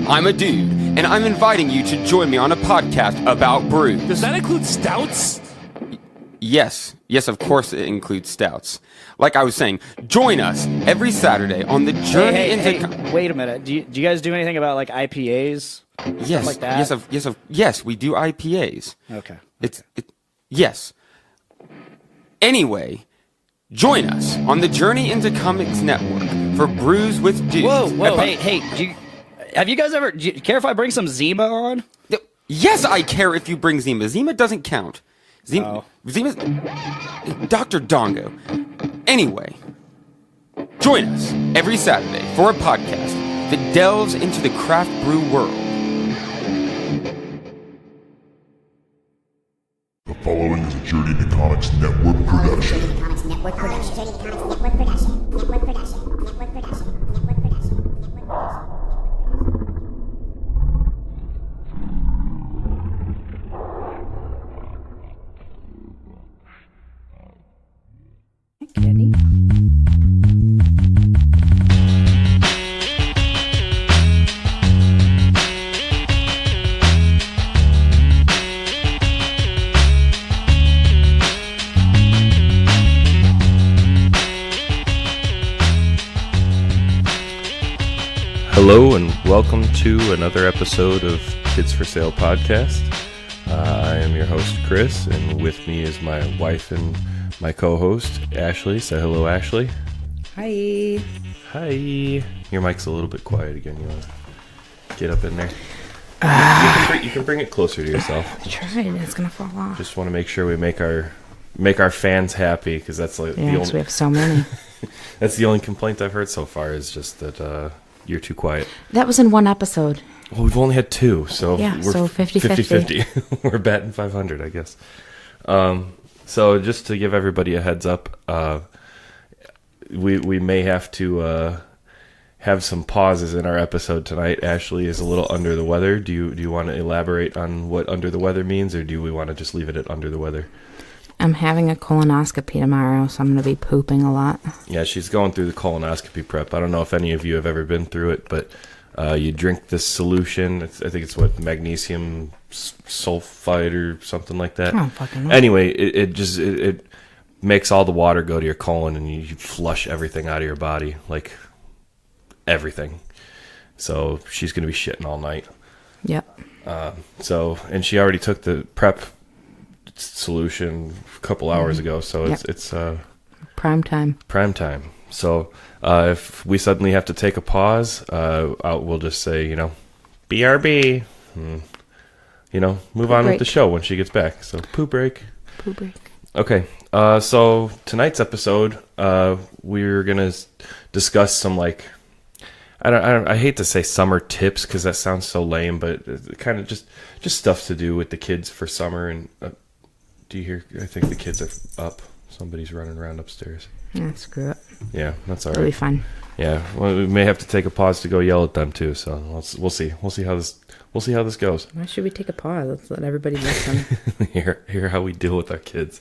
I'm a dude, and I'm inviting you to join me on a podcast about brews. Does that include stouts? Yes, of course it includes stouts. Like I was saying, join us every Saturday on the journey into... Wait a minute. Do you guys do anything about like IPAs? Yes, like that? yes, we do IPAs. Okay. Yes. Anyway, join us on the Journey into Comics Network for Brews with Dudes. Whoa, hey, have you guys ever... Do you care if I bring some Zima on? Yes, I care if you bring Zima. Zima doesn't count. Zima's... Dr. Dongo. Anyway, join us every Saturday for a podcast that delves into the craft brew world. The following is a Journey to Comics Network production. Kitty. Hello and welcome to another episode of Kids for Sale podcast. I am your host Chris, and with me is my wife and my co-host Ashley. Say hello, Ashley. Hi. Hi. Your mic's a little bit quiet again. You want to get up in there? You can bring it closer to yourself. I tried. It's gonna fall off. Just want to make sure we make our fans happy, because that's like we have so many. That's the only complaint I've heard so far, is just that you're too quiet. That was in one episode. Well, we've only had two, so yeah, we're so 50-50. We're batting 500, I guess. So just to give everybody a heads up, we may have to have some pauses in our episode tonight. Ashley is a little under the weather. Do you want to elaborate on what under the weather means, or do we want to just leave it at under the weather? I'm having a colonoscopy tomorrow, so I'm going to be pooping a lot. Yeah, she's going through the colonoscopy prep. I don't know if any of you have ever been through it, but you drink this solution. I think it's magnesium sulfite or something like that. I don't fucking know. Anyway, it makes all the water go to your colon, and you flush everything out of your body, like everything. So she's going to be shitting all night. Yep. And she already took the prep solution a couple hours ago, so it's prime time. So if we suddenly have to take a pause, we'll just say, BRB, and, move on with the show when she gets back. So poo break. Okay. So tonight's episode, we're gonna discuss some I hate to say summer tips, because that sounds so lame, but kind of just stuff to do with the kids for summer. And do you hear? I think the kids are up. Somebody's running around upstairs. Yeah, screw it. Yeah, that's all right. It'll be fun. Yeah, well, we may have to take a pause to go yell at them too. So we'll see. We'll see how this goes. Why should we take a pause? Let's let everybody listen. hear how we deal with our kids.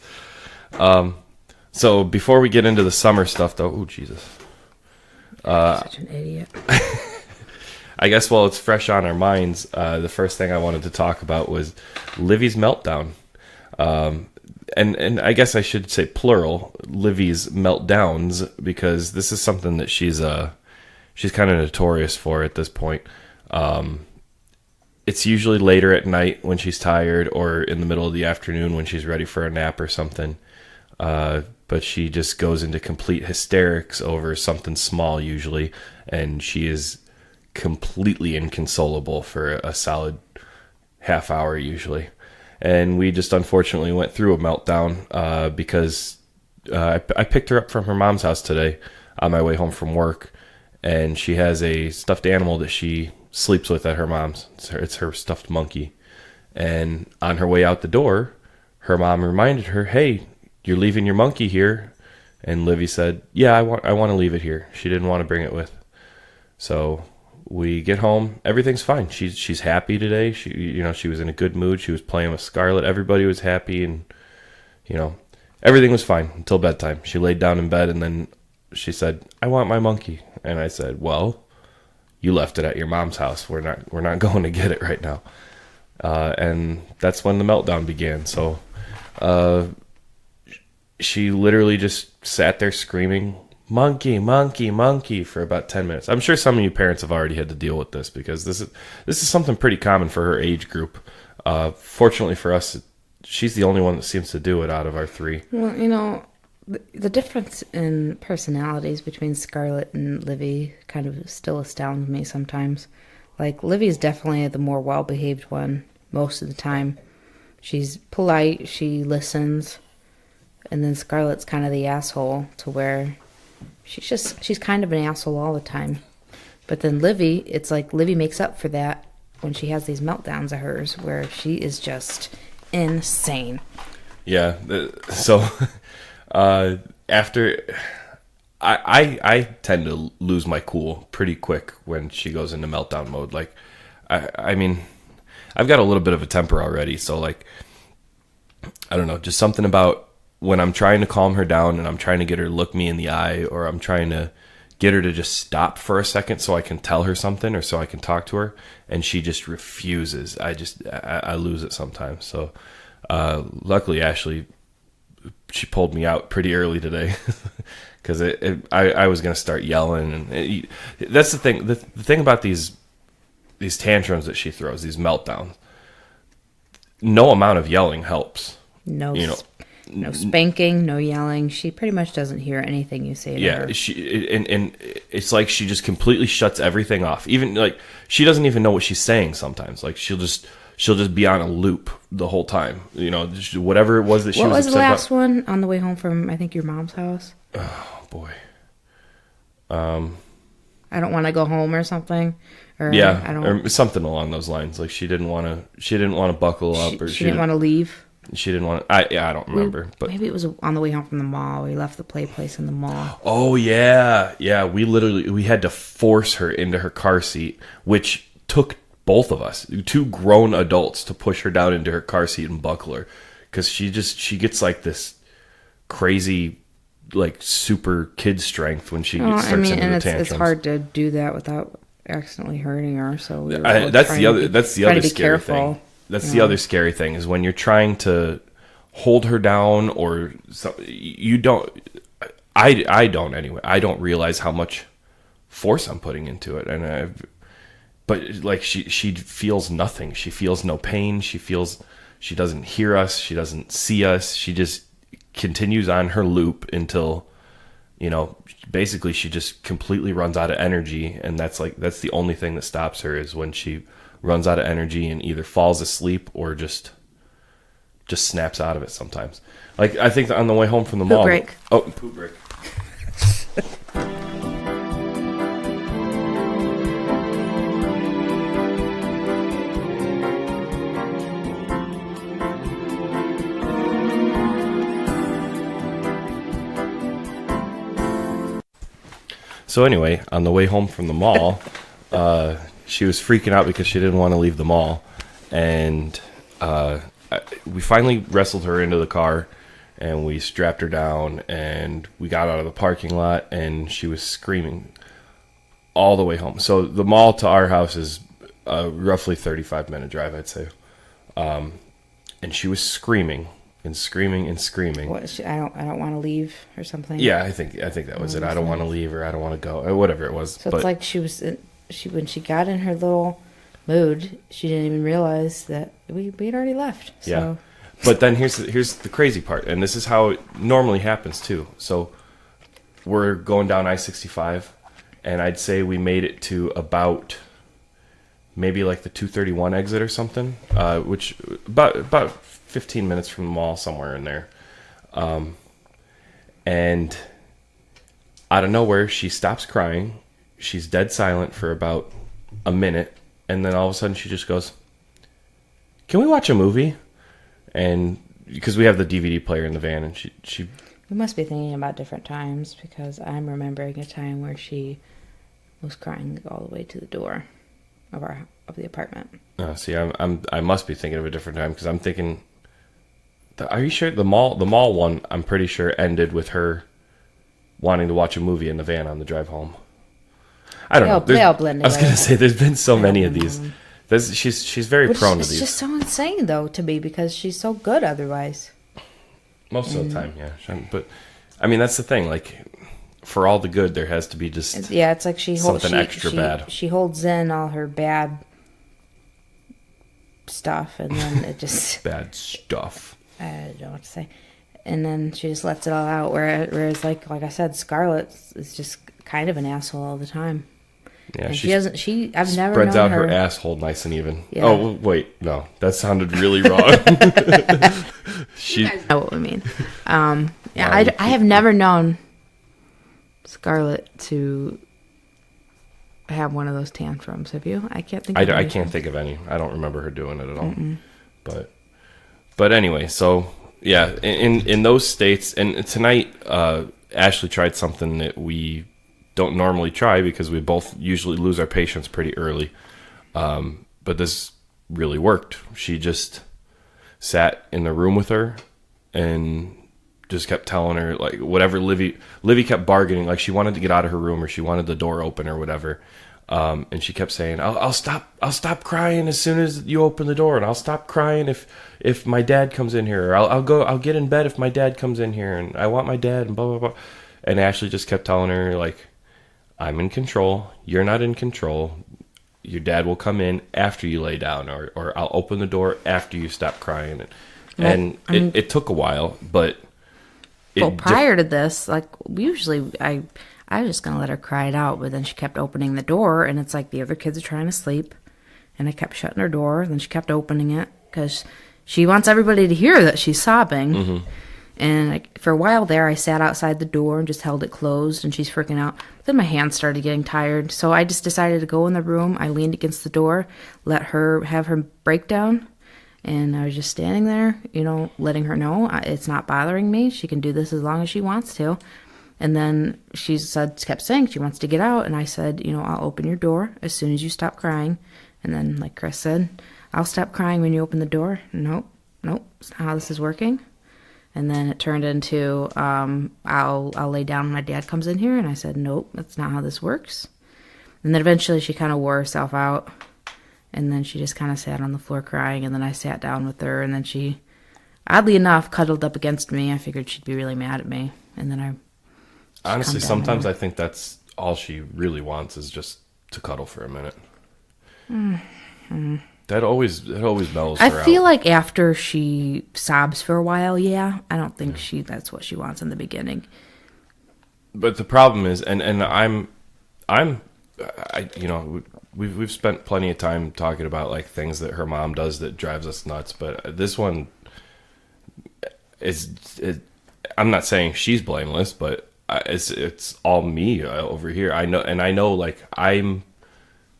So before we get into the summer stuff, though, oh Jesus, such an idiot. I guess while it's fresh on our minds, the first thing I wanted to talk about was Livy's meltdown. And I guess I should say plural, Livy's meltdowns, because this is something that she's kind of notorious for at this point. It's usually later at night when she's tired, or in the middle of the afternoon when she's ready for a nap or something. But she just goes into complete hysterics over something small usually, and she is completely inconsolable for a solid half hour usually. And we just unfortunately went through a meltdown because I picked her up from her mom's house today on my way home from work, and she has a stuffed animal that she sleeps with at her mom's. It's her stuffed monkey. And on her way out the door, her mom reminded her, "Hey, you're leaving your monkey here." And Livy said, "Yeah, I want to leave it here." She didn't want to bring it with. So we get home, everything's fine. She's happy today. She was in a good mood. She was playing with Scarlett. Everybody was happy, and everything was fine until bedtime. She laid down in bed, and then she said, "I want my monkey." And I said, "Well, you left it at your mom's house. We're not going to get it right now. And that's when the meltdown began. So she literally just sat there screaming, "Monkey, monkey, monkey," for about 10 minutes. I'm sure some of you parents have already had to deal with this, because this is something pretty common for her age group. Fortunately for us, she's the only one that seems to do it out of our three. Well, the difference in personalities between Scarlett and Livy kind of still astounds me sometimes. Like, Livy's definitely the more well-behaved one most of the time. She's polite, she listens, and then Scarlett's kind of the asshole, to where she's kind of an asshole all the time. But then Livy, it's like Livy makes up for that when she has these meltdowns of hers, where she is just insane. Yeah, so after I tend to lose my cool pretty quick when she goes into meltdown mode. Like, I mean, I've got a little bit of a temper already, so like, I don't know, just something about when I'm trying to calm her down and I'm trying to get her to look me in the eye, or I'm trying to get her to just stop for a second so I can tell her something, or so I can talk to her, and she just refuses. I lose it sometimes. So luckily, Ashley, she pulled me out pretty early today, because I was going to start yelling. And that's the thing. The thing about these tantrums that she throws, these meltdowns, no amount of yelling helps. No spanking, no yelling. She pretty much doesn't hear anything you say to her. Yeah, and it's like she just completely shuts everything off. Even like, she doesn't even know what she's saying sometimes. Like, she'll just be on a loop the whole time. Just whatever it was that she was upset about. What was the last one on the way home from, I think, your mom's house? Oh boy. I don't want to go home or something. Or yeah, I don't, or something along those lines. Like, she didn't want to buckle up, or she didn't want to leave. She didn't want to. I don't remember, but maybe it was on the way home from the mall. We left the play place in the mall. Oh yeah. We had to force her into her car seat, which took both of us, two grown adults, to push her down into her car seat and buckle her, because she gets like this crazy, like, super kid strength when she starts into the tantrums. It's hard to do that without accidentally hurting her. So that's the other scary thing. That's the other scary thing, is when you're trying to hold her down, or you don't. I don't anyway. I don't realize how much force I'm putting into it, but like, she feels nothing. She feels no pain. She doesn't hear us. She doesn't see us. She just continues on her loop until, basically she just completely runs out of energy, and that's the only thing that stops her, is when she runs out of energy and either falls asleep or just snaps out of it sometimes. Like, I think on the way home from the mall. Break. Oh, poop break. So anyway, on the way home from the mall, she was freaking out because she didn't want to leave the mall, and we finally wrestled her into the car, and we strapped her down, and we got out of the parking lot, and she was screaming all the way home. So the mall to our house is roughly 35-minute drive, I'd say, and she was screaming and screaming and screaming. What, I don't want to leave or something. Yeah, I think that was it. I don't want to leave, or I don't want to go, or whatever it was. So it's like when she got in her little mood, she didn't even realize that we had already left. So. Yeah, but then here's the crazy part, and this is how it normally happens too. So we're going down I-65, and I'd say we made it to about maybe like the 231 exit or something, which about 15 minutes from the mall, somewhere in there. And out of nowhere, she stops crying. She's dead silent for about a minute, and then all of a sudden she just goes, "Can we watch a movie?" And because we have the DVD player in the van, and she We must be thinking about different times, because I'm remembering a time where she was crying all the way to the door of the apartment. See, I must be thinking of a different time, because I'm thinking. Are you sure the mall one? I'm pretty sure ended with her wanting to watch a movie in the van on the drive home. I don't know. They all blend I was together. gonna say there's been so many of these. She's very Which prone to is these. just so insane, though, to me, because she's so good otherwise. Most of the time, yeah. But I mean, that's the thing. Like, for all the good, there has to be just Yeah, it's like something extra bad. She holds in all her bad stuff, and then it just bad stuff. I don't know what to say. And then she just lets it all out. Whereas like I said, Scarlett is just kind of an asshole all the time. Yeah, And she she doesn't. I've never spreads known out her her asshole nice and even. Yeah. Oh wait, no, that sounded really wrong. She You guys know what we mean. Yeah, I have never known Scarlett to have one of those tantrums. Have you? I can't think. Of I any. can't think of any. I don't remember her doing it at all. But anyway, so yeah, in those states, and tonight Ashley tried something that we don't normally try because we both usually lose our patience pretty early. But this really worked. She just sat in the room with her and just kept telling her, like, whatever. Livy kept bargaining, like she wanted to get out of her room or she wanted the door open or whatever. And she kept saying, I'll stop crying as soon as you open the door, and I'll stop crying if my dad comes in here, or I'll get in bed if my dad comes in here, and I want my dad, and blah blah blah. And Ashley just kept telling her, like, I'm in control, you're not in control. Your dad will come in after you lay down, or I'll open the door after you stop crying. And it took a while, but Well, prior to this, like usually I was just gonna let her cry it out, but then she kept opening the door, and it's like the other kids are trying to sleep, and I kept shutting her door, and then she kept opening it because she wants everybody to hear that she's sobbing. Mm-hmm. And like, for a while there, I sat outside the door and just held it closed, and she's freaking out. But then my hands started getting tired, so I just decided to go in the room. I leaned against the door, let her have her breakdown, and I was just standing there, letting her know it's not bothering me. She can do this as long as she wants to. And then she kept saying she wants to get out, and I said, I'll open your door as soon as you stop crying. And then, like Chris said, I'll stop crying when you open the door. Nope, it's not how this is working. And then it turned into, I'll lay down when my dad comes in here. And I said, nope, that's not how this works. And then eventually she kind of wore herself out. And then she just kind of sat on the floor crying. And then I sat down with her. And then she, oddly enough, cuddled up against me. I figured she'd be really mad at me. And then honestly, sometimes I think that's all she really wants is just to cuddle for a minute. Mm-hmm. That always mellows her out. I feel like after she sobs for a while, yeah. I don't think that's what she wants in the beginning. But the problem is, and we've spent plenty of time talking about like things that her mom does that drives us nuts. But this one I'm not saying she's blameless, but it's all me over here. I know, like, I'm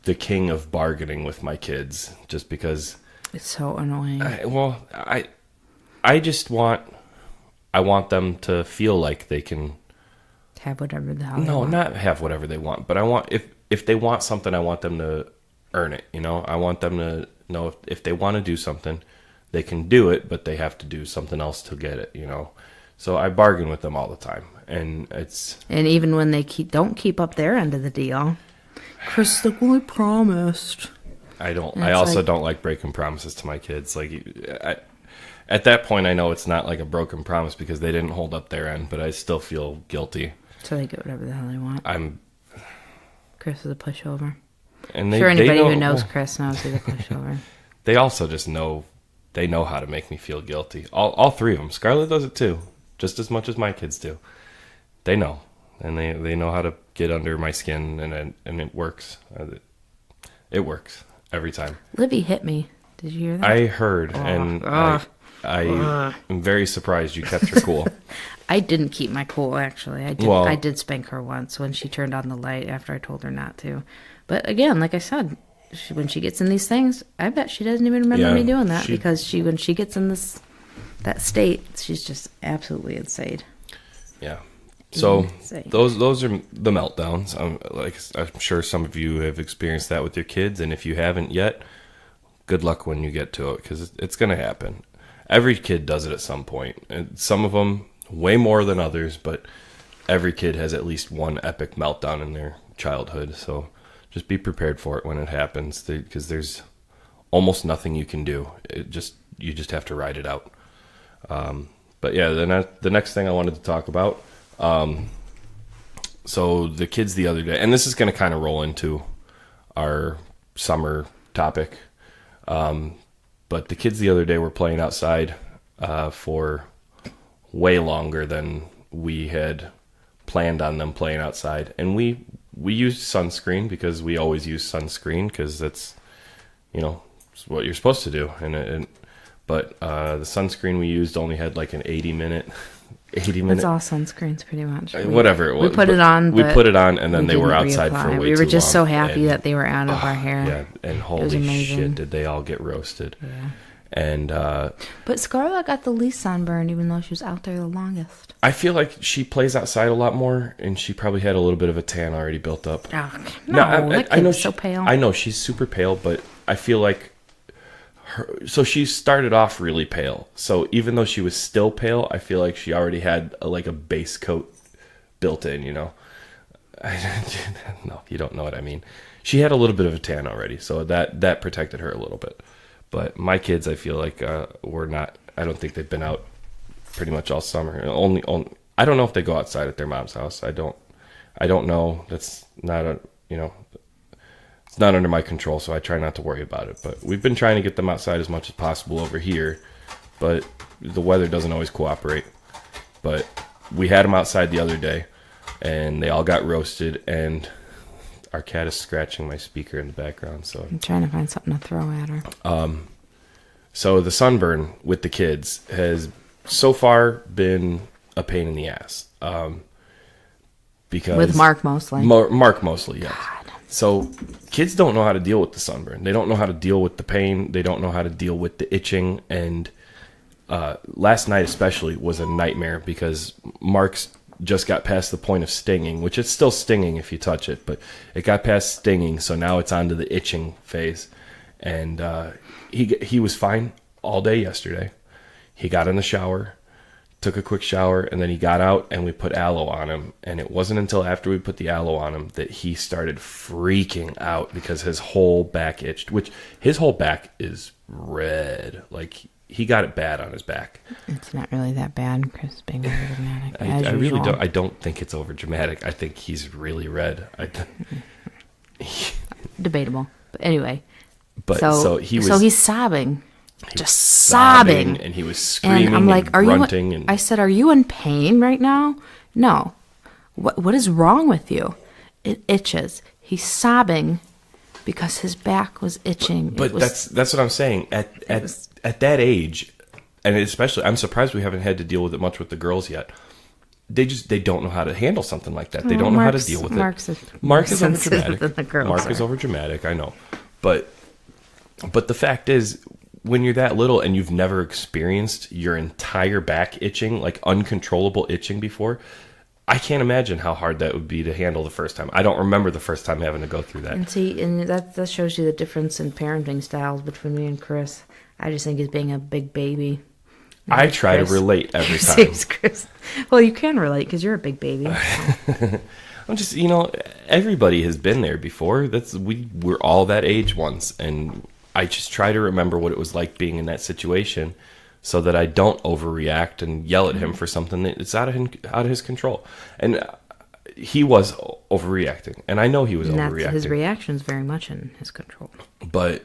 the king of bargaining with my kids just because it's so annoying. I want them to feel like they can have whatever the hell no they want. Not have whatever they want, but I want, if they want something, I want them to earn it. I want them to know if they want to do something, they can do it, but they have to do something else to get it. So I bargain with them all the time, and even when they don't keep up their end of the deal. Chris, like, well, I promised. I also don't like breaking promises to my kids. Like, at that point, I know it's not like a broken promise because they didn't hold up their end, but I still feel guilty. So they get whatever the hell they want. Chris is a pushover. And Anybody who knows Chris knows he's a pushover. They also just know. They know how to make me feel guilty. All three of them. Scarlett does it too, just as much as my kids do. They know. And they know how to get under my skin, and it works. It works every time. Livy hit me. Did you hear that? I heard, and I am very surprised you kept your cool. I didn't keep my cool, actually. I did spank her once when she turned on the light after I told her not to. But again, like I said, when she gets in these things, I bet she doesn't even remember me doing that because when she gets in that state, she's just absolutely insane. Yeah. So those are the meltdowns. I'm sure some of you have experienced that with your kids, and if you haven't yet, good luck when you get to it because it's going to happen. Every kid does it at some point, and some of them way more than others, but every kid has at least one epic meltdown in their childhood. So just be prepared for it when it happens, because there's almost nothing you can do. You just have to ride it out. But yeah, the next thing I wanted to talk about. So the kids the other day, and this is going to kind of roll into our summer topic. But the kids the other day were playing outside for way longer than we had planned on them playing outside. And we used sunscreen because we always use sunscreen because that's, it's what you're supposed to do. But the sunscreen we used only had like an 80 minute. It's all sunscreens pretty much. Whatever it was. We put it on. We put it on, and then they were outside for way too long. We were just so happy that they were out of our hair. Yeah, and holy shit, did they all get roasted. Yeah. And but Scarlett got the least sunburn, even though she was out there the longest. I feel like she plays outside a lot more, and she probably had a little bit of a tan already built up. Oh, no, I know so pale. I know she's super pale, but I feel like so she started off really pale. So even though she was still pale, I feel like she already had a base coat built in. No, you don't know what I mean. She had a little bit of a tan already, so that protected her a little bit. But my kids, I feel like were not. I don't think they've been out pretty much all summer. Only I don't know if they go outside at their mom's house. I don't know. That's not it's not under my control, so I try not to worry about it. But we've been trying to get them outside as much as possible over here, but the weather doesn't always cooperate. But we had them outside the other day, and they all got roasted, and our cat is scratching my speaker in the background. So I'm trying to find something to throw at her. So the sunburn with the kids has so far been a pain in the ass. Because with Mark mostly. Mark mostly, yes. God. So kids don't know how to deal with the sunburn. They don't know how to deal with the pain. They don't know how to deal with the itching. And last night especially was a nightmare because Mark's just got past the point of stinging, which it's still stinging if you touch it, but it got past stinging, so now it's on to the itching phase. And he was fine all day yesterday. He got in the shower, took a quick shower, and then he got out and we put aloe on him. And it wasn't until after we put the aloe on him that he started freaking out because his whole back itched, which his whole back is red. Like, he got it bad on his back. It's not really that bad, Chris, being over dramatic. I really don't. I don't think it's over dramatic. I think he's really red. Debatable, but anyway. But so he's sobbing, just sobbing, and he was screaming. And I'm like, and grunting. I said, "Are you in pain right now?" No. What is wrong with you? It itches. He's sobbing because his back was itching. But that's what I'm saying. At that age, and especially, I'm surprised we haven't had to deal with it much with the girls yet. They don't know how to handle something like that. They don't know how to deal with it. Mark is over dramatic. Mark is over dramatic. I know, but the fact is, when you're that little and you've never experienced your entire back itching, like uncontrollable itching before, I can't imagine how hard that would be to handle the first time. I don't remember the first time having to go through that. And that shows you the difference in parenting styles between me and Chris. I just think he's being a big baby. I try to relate every time. Chris. Well, you can relate because you're a big baby. I'm just, everybody has been there before. We're all that age once, and I just try to remember what it was like being in that situation, so that I don't overreact and yell at him for something that's out of his control. And he was overreacting, and I know he was overreacting. His reaction's very much in his control. But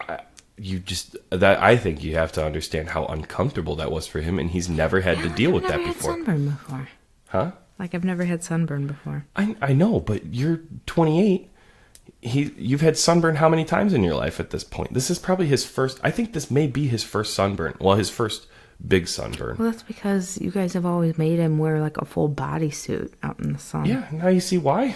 I think you have to understand how uncomfortable that was for him, and he's never had to deal with that before. I've never had sunburn before. Huh? Like, I've never had sunburn before. I know, but you're 28. You've had sunburn how many times in your life at this point? This is probably his first. I think this may be his first sunburn. Well, his first big sunburn. Well, that's because you guys have always made him wear like a full bodysuit out in the sun. Yeah, now you see why.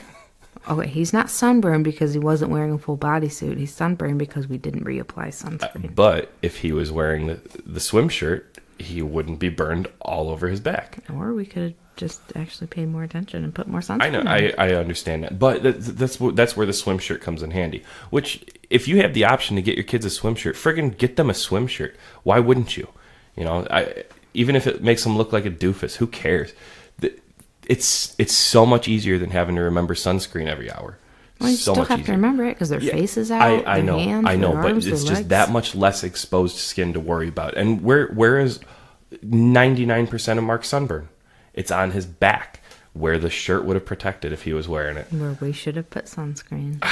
Okay, he's not sunburned because he wasn't wearing a full bodysuit. He's sunburned because we didn't reapply sunscreen. But if he was wearing the swim shirt, he wouldn't be burned all over his back. Or we could have just actually paid more attention and put more sunscreen I know, on. I understand that. But that's where the swim shirt comes in handy. Which, if you have the option to get your kids a swim shirt, friggin' get them a swim shirt. Why wouldn't you? Even if it makes them look like a doofus, who cares? it's so much easier than having to remember sunscreen every hour. Well, you So still much have to easier. remember it because their face is out. I their know, hands, I know, their but arms, it's their just legs. that much less exposed skin to worry about. And where is 99% of Mark's sunburn? It's on his back, where the shirt would have protected if he was wearing it, Where we should have put sunscreen.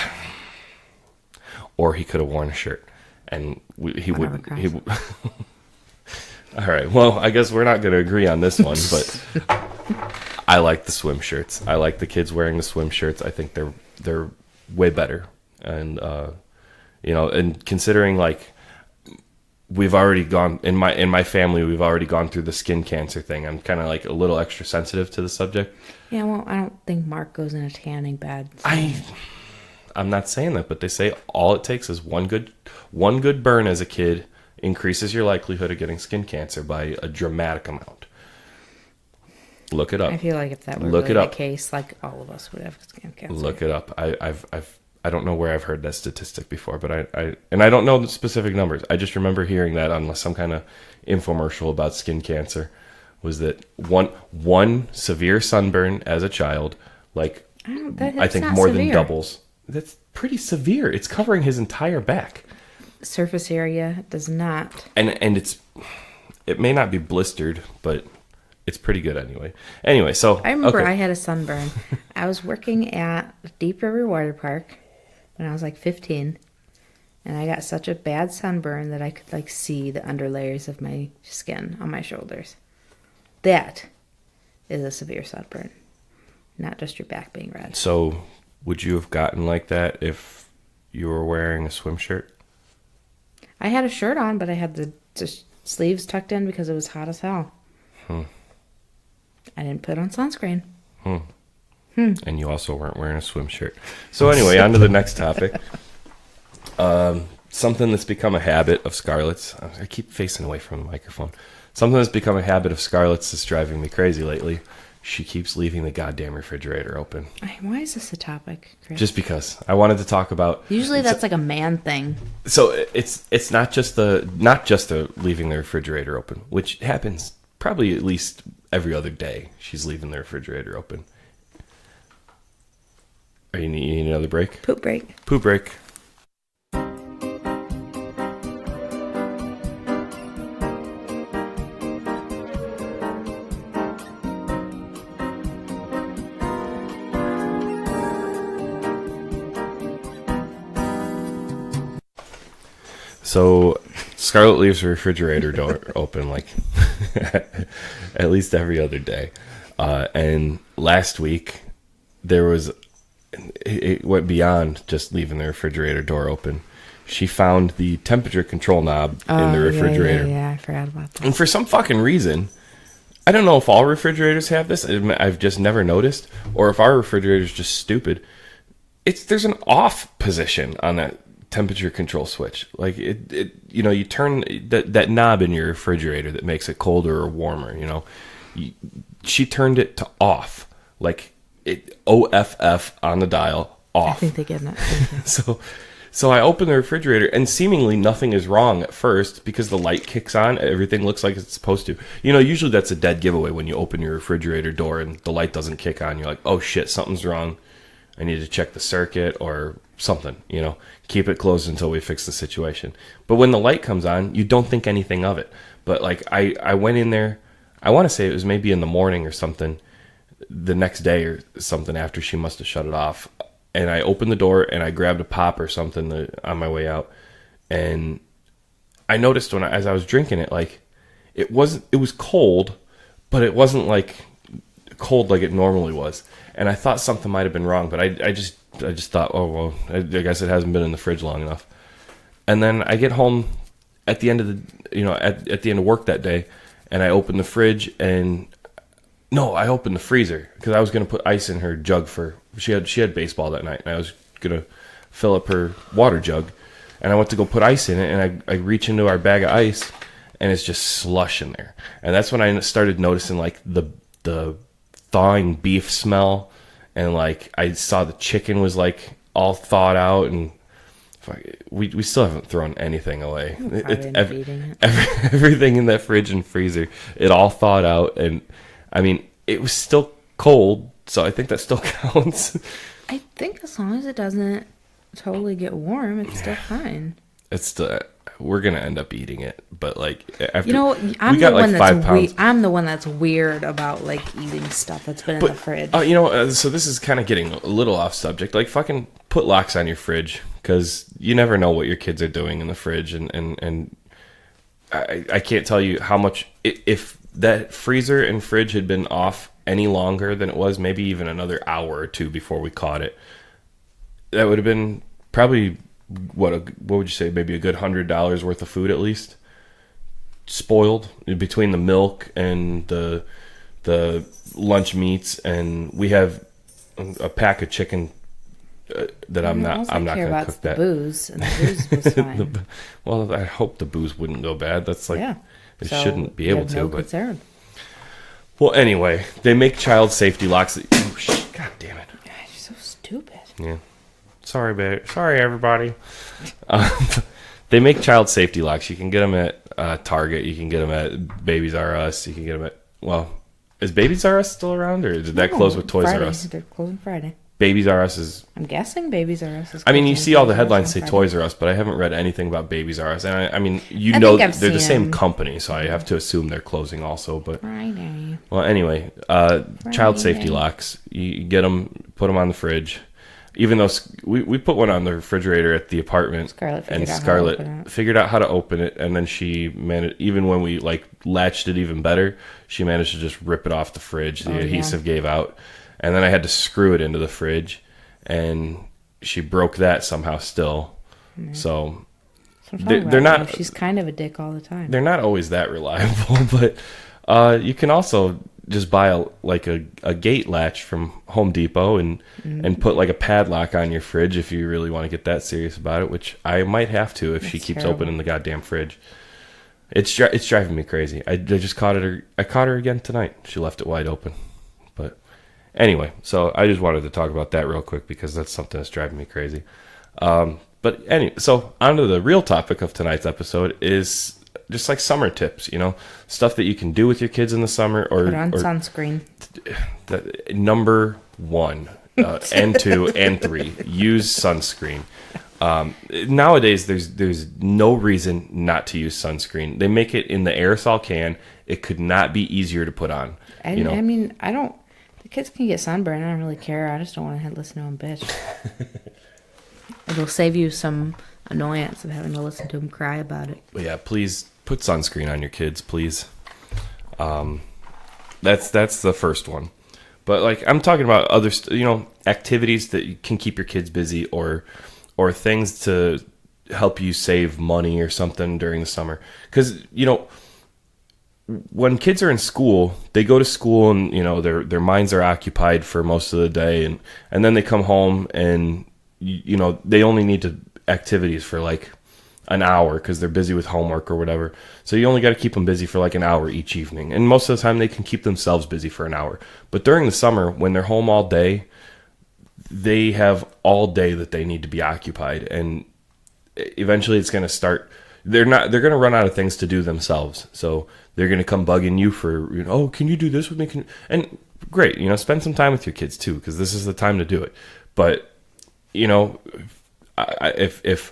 or he could have worn a shirt, and he Whatever, would. He, all right. Well, I guess we're not going to agree on this one, but I like the swim shirts. I like the kids wearing the swim shirts. I think they're way better, and and considering like we've already gone in my family, we've already gone through the skin cancer thing. I'm kind of like a little extra sensitive to the subject. Yeah, well, I don't think Mark goes in a tanning bed. So. I'm not saying that, but they say all it takes is one good burn as a kid increases your likelihood of getting skin cancer by a dramatic amount. Look it up. I feel like if that were Look really it up. the case, like all of us would have skin cancer. Look it up. I don't know where I've heard that statistic before, but I don't know the specific numbers. I just remember hearing that on some kind of infomercial about skin cancer. Was that one severe sunburn as a child, like I think more than doubles. That's pretty severe. It's covering his entire back. Surface area does not. And it may not be blistered, but it's pretty good anyway. Anyway, so I remember okay. I had a sunburn. I was working at Deep River Water Park when I was like 15, and I got such a bad sunburn that I could like see the underlayers of my skin on my shoulders. That is a severe sunburn, not just your back being red. So would you have gotten like that if you were wearing a swim shirt? I had a shirt on, but I had the sleeves tucked in because it was hot as hell. I didn't put on sunscreen. And you also weren't wearing a swim shirt. So anyway, on to the next topic. Something that's become a habit of Scarlett's. I keep facing away from the microphone. Something that's become a habit of Scarlett's that's driving me crazy lately. She keeps leaving the goddamn refrigerator open. Why is this a topic, Chris? Just because I wanted to talk about. Usually that's like a man thing. So it's not just the leaving the refrigerator open, which happens probably at least every other day. She's leaving the refrigerator open. Are you need another break? Poop break. Poop break. So Scarlett leaves her refrigerator door open like at least every other day. And last week it went beyond just leaving the refrigerator door open. She found the temperature control knob in the refrigerator. Yeah, I forgot about that. And for some fucking reason, I don't know if all refrigerators have this. I've just never noticed, or if our refrigerator is just stupid. There's an off position on that temperature control switch. Like you turn that knob in your refrigerator that makes it colder or warmer. She turned it to off, like it OFF on the dial off. I think they get it. So I open the refrigerator and seemingly nothing is wrong at first because the light kicks on. Everything looks like it's supposed to. Usually that's a dead giveaway when you open your refrigerator door and the light doesn't kick on. You're like, oh shit, something's wrong. I need to check the circuit or something, keep it closed until we fix the situation. But when the light comes on, you don't think anything of it. But like I went in there, I want to say it was maybe in the morning or something, the next day or something after she must have shut it off. And I opened the door and I grabbed a pop or something on my way out. And I noticed as I was drinking it, like it was cold, but it wasn't like cold like it normally was. And I thought something might have been wrong, but I just thought, oh well, I guess it hasn't been in the fridge long enough. And then I get home at the end of at the end of work that day, and I open the fridge I opened the freezer because I was gonna put ice in her jug for she had baseball that night, and I was gonna fill up her water jug, and I went to go put ice in it, and I reach into our bag of ice, and it's just slush in there, and that's when I started noticing like the thawing beef smell, and like I saw the chicken was like all thawed out, and we still haven't thrown anything away. Everything in that fridge and freezer, it all thawed out, and I mean it was still cold, so I think that still counts. I think as long as it doesn't totally get warm, it's still fine. It's still, we're gonna end up eating it, but like after I'm we got the one like that's 5 pounds. I'm the one that's weird about like eating stuff that's been in the fridge. So this is kind of getting a little off subject. Like fucking put locks on your fridge, because you never know what your kids are doing in the fridge, and I can't tell you how much, if that freezer and fridge had been off any longer than it was, maybe even another hour or two before we caught it, that would have been probably what would you say, maybe a good $100 worth of food at least spoiled between the milk and the lunch meats, and we have a pack of chicken that I'm not going to cook that. Booze, and the booze was fine. Well, I hope the booze wouldn't go bad. That's like it so shouldn't be able to. No but concern. Well, anyway, they make child safety locks. God damn it! God, you're so stupid. Yeah. Sorry, babe. Sorry, everybody. They make child safety locks. You can get them at Target. You can get them at Babies R Us. You can get them at, well, is Babies R Us still around, or did that close with Toys Friday. R Us? They're closing Friday. Babies R Us is... I'm guessing Babies R Us is I mean, you see all the headlines say Friday. Toys R Us, but I haven't read anything about Babies R Us. And I mean, I know think I've they're the seen same them. company, so I have to assume they're closing also. But Friday. well, anyway, child safety locks. You get them, put them on the fridge. Even though we put one on the refrigerator at the apartment, Scarlett figured out how to open it, and then she managed, even when we like latched it even better, she managed to just rip it off the fridge. The adhesive gave out, and then I had to screw it into the fridge, and she broke that somehow still. Mm-hmm. So they're not. She's kind of a dick all the time. They're not always that reliable, but you can also just buy a gate latch from Home Depot and put like a padlock on your fridge if you really want to get that serious about it, which I might have to if she keeps opening the goddamn fridge. It's driving me crazy. I just caught her. I caught her again tonight. She left it wide open. But anyway, so I just wanted to talk about that real quick because that's something that's driving me crazy. But anyway, so on to the real topic of tonight's episode is just like summer tips, stuff that you can do with your kids in the summer, or put on sunscreen. Number 1, and 2, and 3, use sunscreen. Nowadays, there's no reason not to use sunscreen. They make it in the aerosol can. It could not be easier to put on. I mean, I don't. The kids can get sunburned. I don't really care. I just don't want to listen to them bitch. It'll save you some annoyance of having to listen to them cry about it. Yeah, please put sunscreen on your kids, please. That's the first one. But like I'm talking about other activities that can keep your kids busy, or things to help you save money or something during the summer. Because when kids are in school, they go to school and their minds are occupied for most of the day, and then they come home and they only need to activities for like an hour because they're busy with homework or whatever. So you only got to keep them busy for like an hour each evening. And most of the time they can keep themselves busy for an hour. But during the summer, when they're home all day, they have all day that they need to be occupied. And eventually it's going to start, they're going to run out of things to do themselves. So they're going to come bugging you for, oh, can you do this with me? And great, spend some time with your kids too, because this is the time to do it. But, if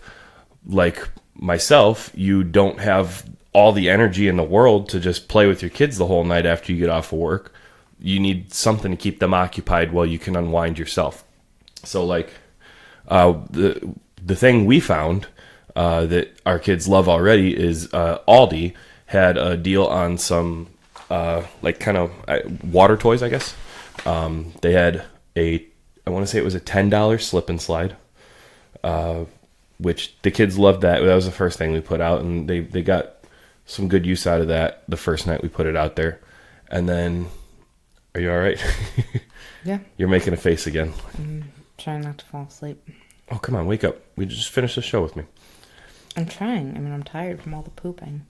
like myself, you don't have all the energy in the world to just play with your kids the whole night after you get off of work, you need something to keep them occupied while you can unwind yourself. So like the thing we found that our kids love already is Aldi had a deal on some like kind of water toys, I guess. They had I want to say it was a $10 slip and slide, which the kids loved that. That was the first thing we put out, and they got some good use out of that the first night we put it out there. And then, are you all right? Yeah. You're making a face again. I'm trying not to fall asleep. Oh, come on, wake up. We just finished the show with me. I'm trying. I mean, I'm tired from all the pooping.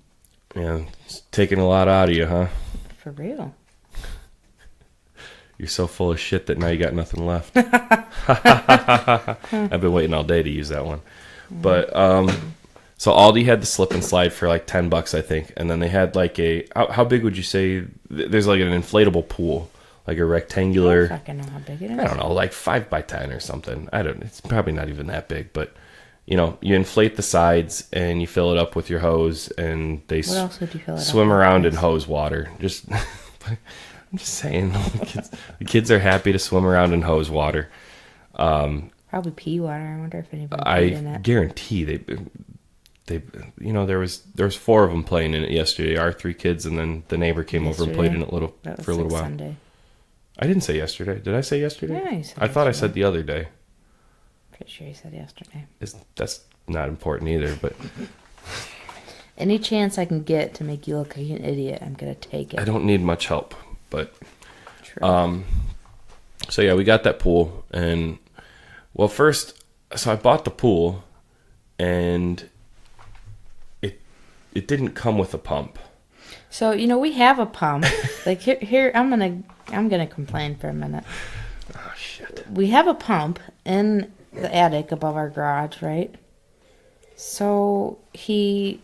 Yeah, it's taking a lot out of you, huh? For real. You're so full of shit that now you got nothing left. I've been waiting all day to use that one. But so Aldi had the slip and slide for like $10, I think, and then they had like how big would you say? There's like an inflatable pool, like a rectangular. I don't fucking know how big it is. I don't know, like 5x10 or something. It's probably not even that big, but you know, you inflate the sides and you fill it up with your hose, and they What else would you fill it up swim with? around in hose water. Just, I'm just saying, the kids are happy to swim around in hose water. Probably pea water. I wonder if anybody I played in it. guarantee they, you know, there was 4 of them playing in it yesterday. Our 3 kids, and then the neighbor came over and played in it That was for a little like while. Sunday. I didn't say yesterday. Did I say yesterday? Yeah, you said I thought I yesterday. said the other day. Pretty sure you said yesterday. That's not important either, but Any chance I can get to make you look like an idiot, I'm gonna take it. I don't need much help. But True. so yeah, we got that pool, and well, first, so I bought the pool, and it didn't come with a pump. So we have a pump. Like here, I'm gonna complain for a minute. Oh shit! We have a pump in the attic above our garage, right? So he,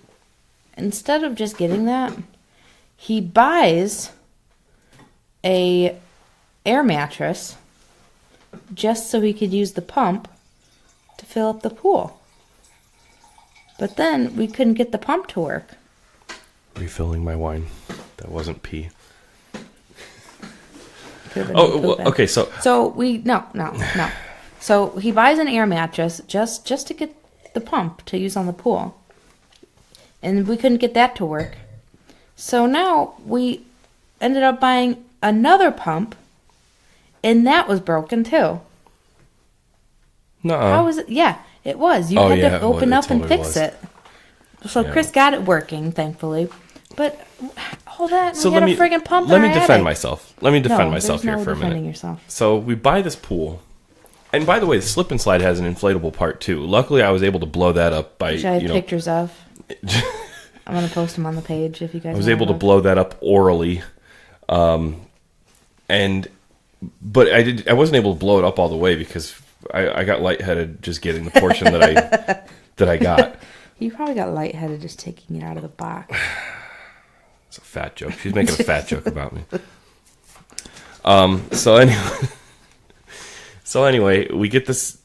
instead of just getting that, he buys a air mattress just so he could use the pump to fill up the pool. But then we couldn't get the pump to work. Refilling my wine. That wasn't pee. Could've been Oh, me well, pooping. okay. So So no. So he buys an air mattress just to get the pump to use on the pool. And we couldn't get that to work. So now we ended up buying another pump, and that was broken too. How was it? Yeah, it was. You Oh, had yeah, to open it up and totally fix was. it. So Yeah. Chris got it working, thankfully. But hold on, So we had let me a friggin' pump let in me our defend attic. myself. Let me defend No, myself there's here no for a defending minute. yourself. So we buy this pool, and by the way, the slip and slide has an inflatable part too. Luckily, I was able to blow that up by Which I have pictures of. I'm gonna post them on the page if you guys. I was wanna able to look. blow that up orally, but I wasn't able to blow it up all the way because I got lightheaded just getting the portion that I got. You probably got lightheaded just taking it out of the box. It's a fat joke. She's making a fat joke about me. So anyway, we get this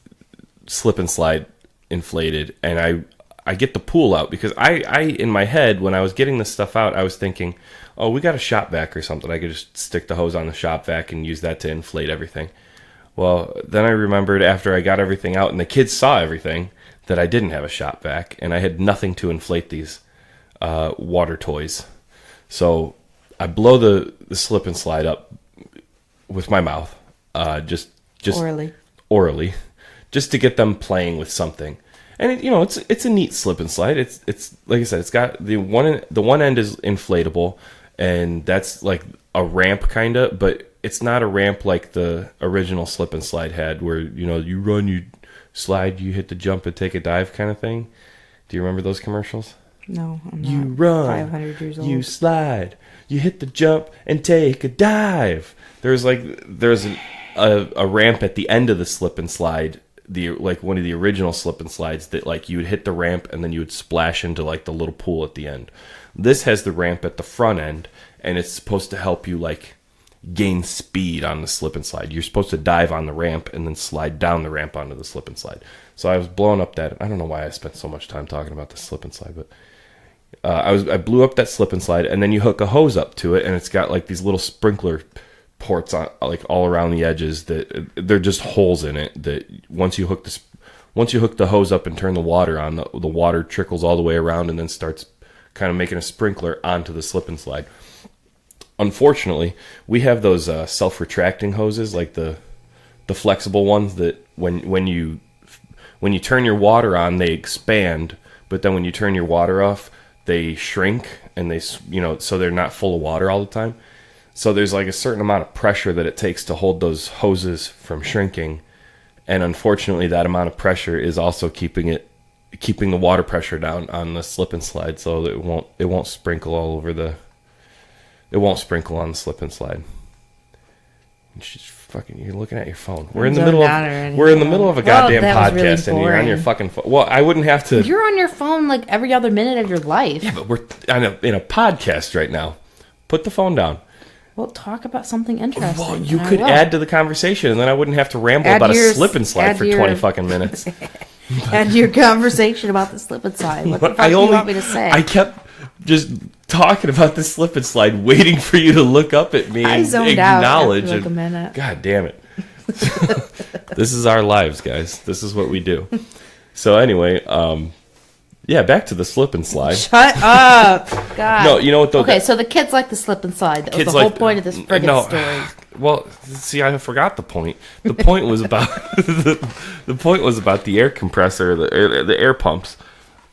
slip and slide inflated, and I get the pool out because I in my head when I was getting this stuff out, I was thinking, oh, we got a shop vac or something. I could just stick the hose on the shop vac and use that to inflate everything. Well, then I remembered after I got everything out and the kids saw everything that I didn't have a shop vac and I had nothing to inflate these water toys. So I blow the slip and slide up with my mouth, just orally, just to get them playing with something. And it's a neat slip and slide. It's like I said, it's got the one end is inflatable, and that's like a ramp kind of, but it's not a ramp like the original slip and slide had, where you run, you slide, you hit the jump and take a dive kind of thing. Do you remember those commercials? No, I'm not. You run, 500 years old. you slide, you hit the jump and take a dive. There's a ramp at the end of the slip and slide, one of the original slip and slides that like you would hit the ramp and then you would splash into like the little pool at the end. This has the ramp at the front end, and it's supposed to help you like gain speed on the slip and slide. You're supposed to dive on the ramp and then slide down the ramp onto the slip and slide. So I was blowing up that. I don't know why I spent so much time talking about the slip and slide, but I blew up that slip and slide, and then you hook a hose up to it, and it's got like these little sprinkler ports on like all around the edges that they're just holes in it that once you hook the hose up and turn the water on, the water trickles all the way around and then starts kind of making a sprinkler onto the slip and slide. Unfortunately, we have those self-retracting hoses, like the flexible ones that when you turn your water on, they expand, but then when you turn your water off, they shrink, and they so they're not full of water all the time. So there's like a certain amount of pressure that it takes to hold those hoses from shrinking, and unfortunately, that amount of pressure is also keeping the water pressure down on the slip and slide, so that it won't sprinkle all over it won't sprinkle on the slip and slide. You're looking at your phone. We're in the middle of a goddamn podcast, and you're on your fucking phone. Well, I wouldn't have to. You're on your phone like every other minute of your life. Yeah, but we're in a podcast right now. Put the phone down. Well, talk about something interesting. Well, you and I could will. add to the conversation, and then I wouldn't have to ramble Add about your- a slip and slide add for your- 20 fucking minutes. And your conversation about the slip and slide. What the fuck do you want me to say? I kept just talking about the slip and slide, waiting for you to look up at me I and zoned out acknowledge. after like a and- minute. God damn it. This is our lives, guys. This is what we do. So anyway, yeah, back to the slip and slide. Shut up. God. No, you know what though? Okay, so the kids like the slip and slide. That was the whole point of this friggin' story. Well, see, I forgot the point. The point was about the point was about the air compressor, the air pumps.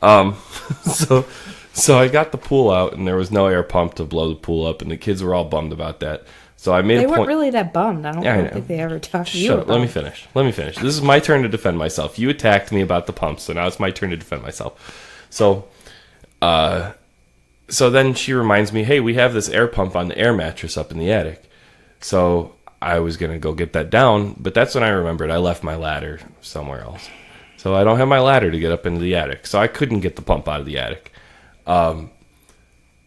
So I got the pool out, and there was no air pump to blow the pool up, and the kids were all bummed about that. So I made They a point. weren't really that bummed. I don't Yeah, I know. think they ever talked to you Shut up. about Let me it. finish. Let me finish. This is my turn to defend myself. You attacked me about the pumps, so now it's my turn to defend myself. So, so then she reminds me, hey, we have this air pump on the air mattress up in the attic. So I was going to go get that down, but that's when I remembered I left my ladder somewhere else. So I don't have my ladder to get up into the attic. So I couldn't get the pump out of the attic.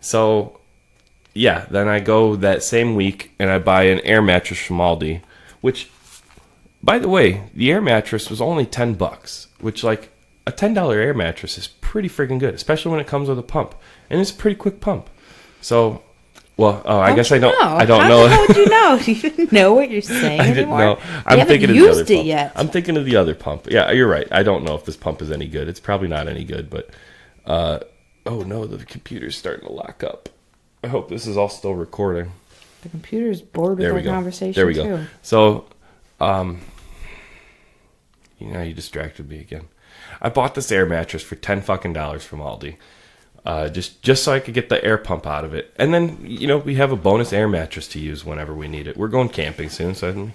So yeah, then I go that same week and I buy an air mattress from Aldi, which, by the way, the air mattress was only $10, which, like, a $10 air mattress is pretty freaking good, especially when it comes with a pump, and it's a pretty quick pump. So, well, I guess I don't. I don't know. How would you know? Do you even know what you're saying I didn't anymore? know. You I'm haven't thinking of the other used it pump. yet. I'm thinking of the other pump. Yeah, you're right. I don't know if this pump is any good. It's probably not any good, but oh no, the computer's starting to lock up. I hope this is all still recording. The computer's bored with There our we go. conversation There we too. go. So, you distracted me again. I bought this air mattress for $10 fucking from Aldi, just so I could get the air pump out of it. And then, we have a bonus air mattress to use whenever we need it. We're going camping soon, so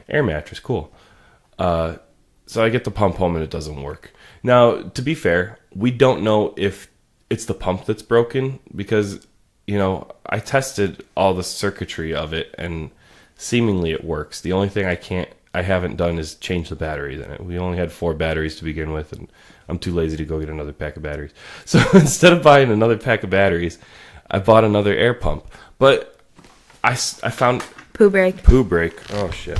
air mattress, cool. So I get the pump home and it doesn't work. Now, to be fair, we don't know if it's the pump that's broken because, I tested all the circuitry of it and seemingly it works. The only thing I haven't done is change the batteries in it. We only had 4 batteries to begin with, and I'm too lazy to go get another pack of batteries. So instead of buying another pack of batteries, I bought another air pump. But I found Poo break. poo break. Oh shit.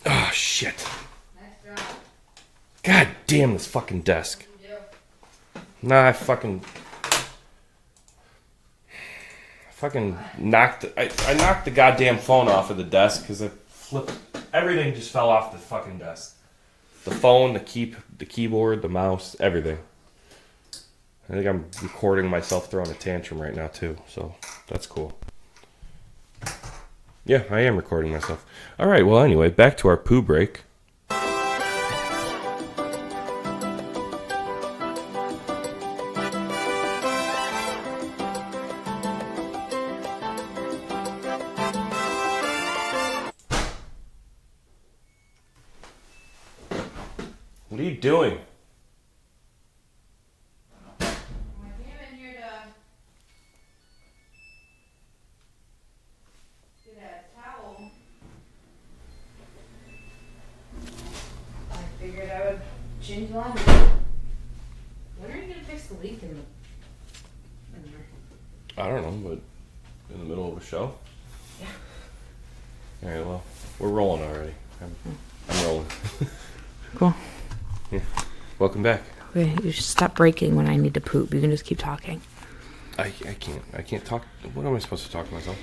Oh shit. God damn this fucking desk. Nah, I fucking knocked. I knocked the goddamn phone off of the desk because I flipped. Everything just fell off the fucking desk. The phone, the keyboard, the mouse, everything. I think I'm recording myself throwing a tantrum right now too, so that's cool. Yeah, I am recording myself. All right. Well, anyway, back to our poo break. What are you doing? I came in here to get a towel. I figured I would change the laundry. When are you gonna fix the leak in there? I don't know, but in the middle of a show? Yeah. All right, well, we're rolling already. I'm rolling. Cool. Yeah. Welcome back. Okay, you should stop breaking when I need to poop. You can just keep talking. I can't talk. What am I supposed to talk to myself?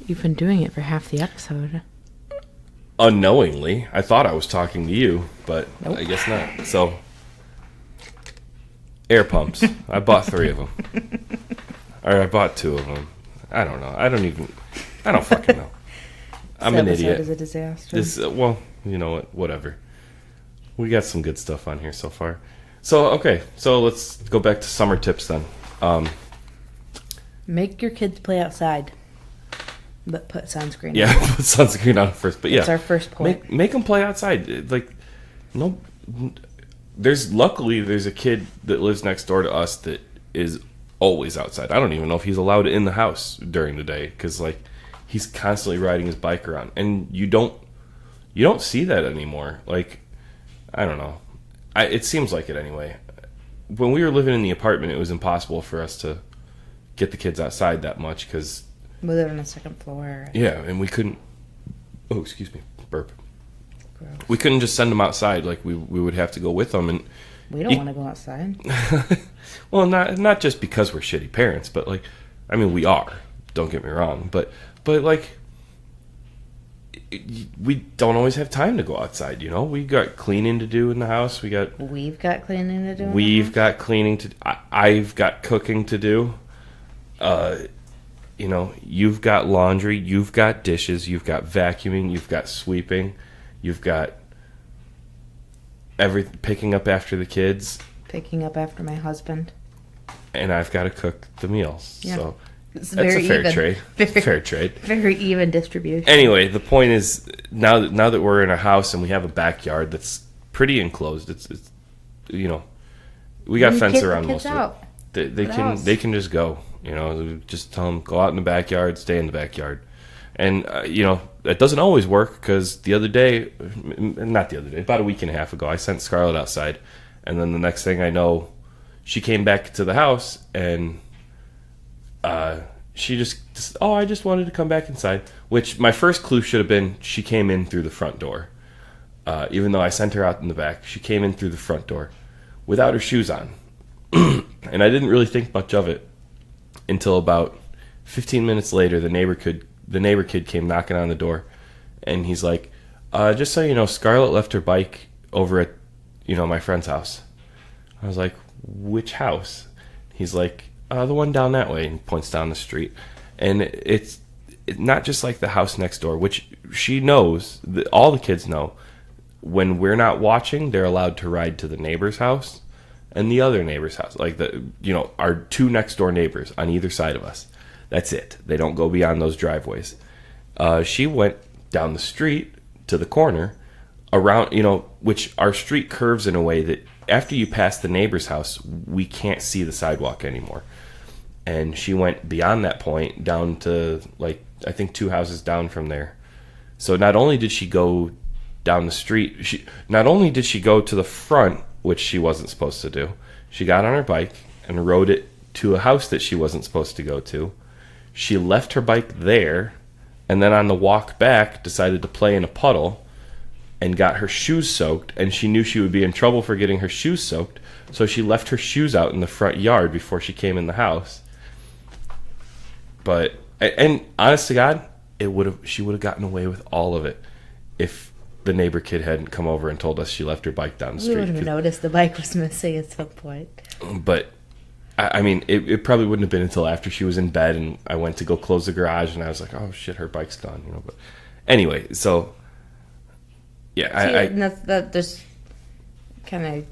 You've been doing it for half the episode. Unknowingly. I thought I was talking to you, but Nope. I guess not. So, air pumps. I bought 3 of them. Or I bought 2 of them. I don't know. I don't fucking know. I'm an This episode idiot. is a disaster. This, well, you know what? Whatever. We got some good stuff on here so far. So, okay. So, let's go back to summer tips then. Make your kids play outside, but put sunscreen Yeah, on. put sunscreen on first. But yeah. That's our first point. Make them play outside. Like, no, luckily there's a kid that lives next door to us that is always outside. I don't even know if he's allowed in the house during the day because like he's constantly riding his bike around, and you don't see that anymore. Like, I don't know. It seems like it anyway. When we were living in the apartment, it was impossible for us to get the kids outside that much because We live on the second floor. yeah, and we couldn't. Oh, excuse me, burp. Gross. We couldn't just send them outside. Like we would have to go with them, and We don't want to go outside. well, not just because we're shitty parents, but like, I mean, we are. Don't get me wrong, but like, we don't always have time to go outside. You know, we got cleaning to do in the house. We've got cleaning to do. We've got cleaning to. I've got cooking to do. You know, you've got laundry. You've got dishes. You've got vacuuming. You've got sweeping. You've got picking up after the kids. Picking up after my husband. And I've got to cook the meals. Yeah. So It's that's very a fair even. trade. Fair trade. Very even distribution. Anyway, the point is now that we're in a house and we have a backyard that's pretty enclosed. It's you know, we got You fence kick the around kids most out. of it. They the can house. they can just go. You know, just tell them go out in the backyard, stay in the backyard. And you know, that doesn't always work because about a week and a half ago, I sent Scarlett outside, and then the next thing I know, she came back to the house and she just I just wanted to come back inside. Which my first clue should have been she came in through the front door. Even though I sent her out in the back, she came in through the front door without her shoes on. And I didn't really think much of it until about 15 minutes later, the neighbor kid came knocking on the door, and he's like, just so you know, Scarlett left her bike over at, you know, my friend's house. I was like, which house? He's like, the one down that way, and he points down the street. And it's not just like the house next door, which she knows, all the kids know, when we're not watching, they're allowed to ride to the neighbor's house and the other neighbor's house, like our two next door neighbors on either side of us. That's it. They don't go beyond those driveways. She went down the street to the corner around, you know, which our street curves in a way that after you pass the neighbor's house, we can't see the sidewalk anymore. And she went beyond that point down to, like, I think 2 houses down from there. So not only did she go down the street, not only did she go to the front, which she wasn't supposed to do, she got on her bike and rode it to a house that she wasn't supposed to go to. She left her bike there, and then on the walk back decided to play in a puddle and got her shoes soaked, and she knew she would be in trouble for getting her shoes soaked, so she left her shoes out in the front yard before she came in the house. But, and honest to God, she would have gotten away with all of it if the neighbor kid hadn't come over and told us she left her bike down the We would street. have noticed the bike was missing at some point. But I mean, it probably wouldn't have been until after she was in bed and I went to go close the garage and I was like, oh shit, her bike's gone, you know. But anyway, so yeah, that just kind of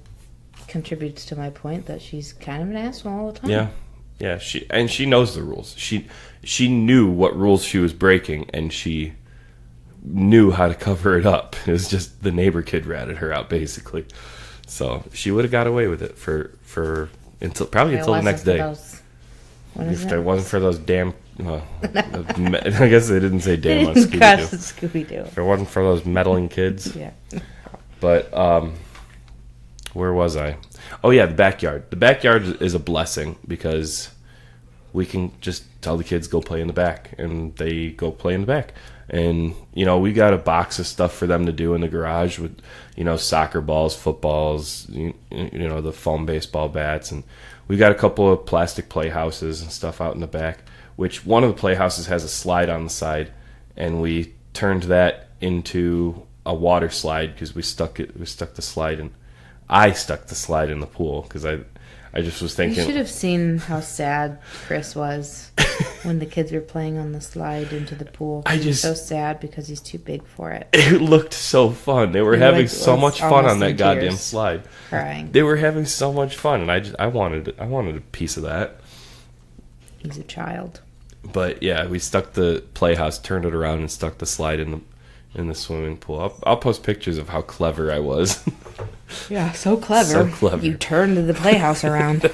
contributes to my point that she's kind of an asshole all the time. yeah, she knows the rules. She knew what rules she was breaking, and she knew how to cover it up. It was just the neighbor kid ratted her out, basically. So she would have got away with it for until the next day. If it wasn't for those damn, I guess they didn't say damn on Scooby-Doo. If it wasn't for those meddling kids. Yeah. But where was I? Oh yeah, the backyard. The backyard is a blessing because we can just tell the kids go play in the back, and they go play in the back. And, you know, we got a box of stuff for them to do in the garage with, you know, soccer balls, footballs, you know, the foam baseball bats. And we got a couple of plastic playhouses and stuff out in the back, which one of the playhouses has a slide on the side. And we turned that into a water slide because we stuck the slide in. I stuck the slide in the pool because I just was thinking. You should have seen how sad Chris was when the kids were playing on the slide into the pool. He was so sad because he's too big for it. It looked so fun. They were having so much fun on that goddamn slide. Crying. They were having so much fun, and I wanted a piece of that. He's a child. But yeah, we stuck the playhouse, turned it around, and stuck the slide in the swimming pool. I'll post pictures of how clever I was. Yeah, so clever. So clever. You turned the playhouse around.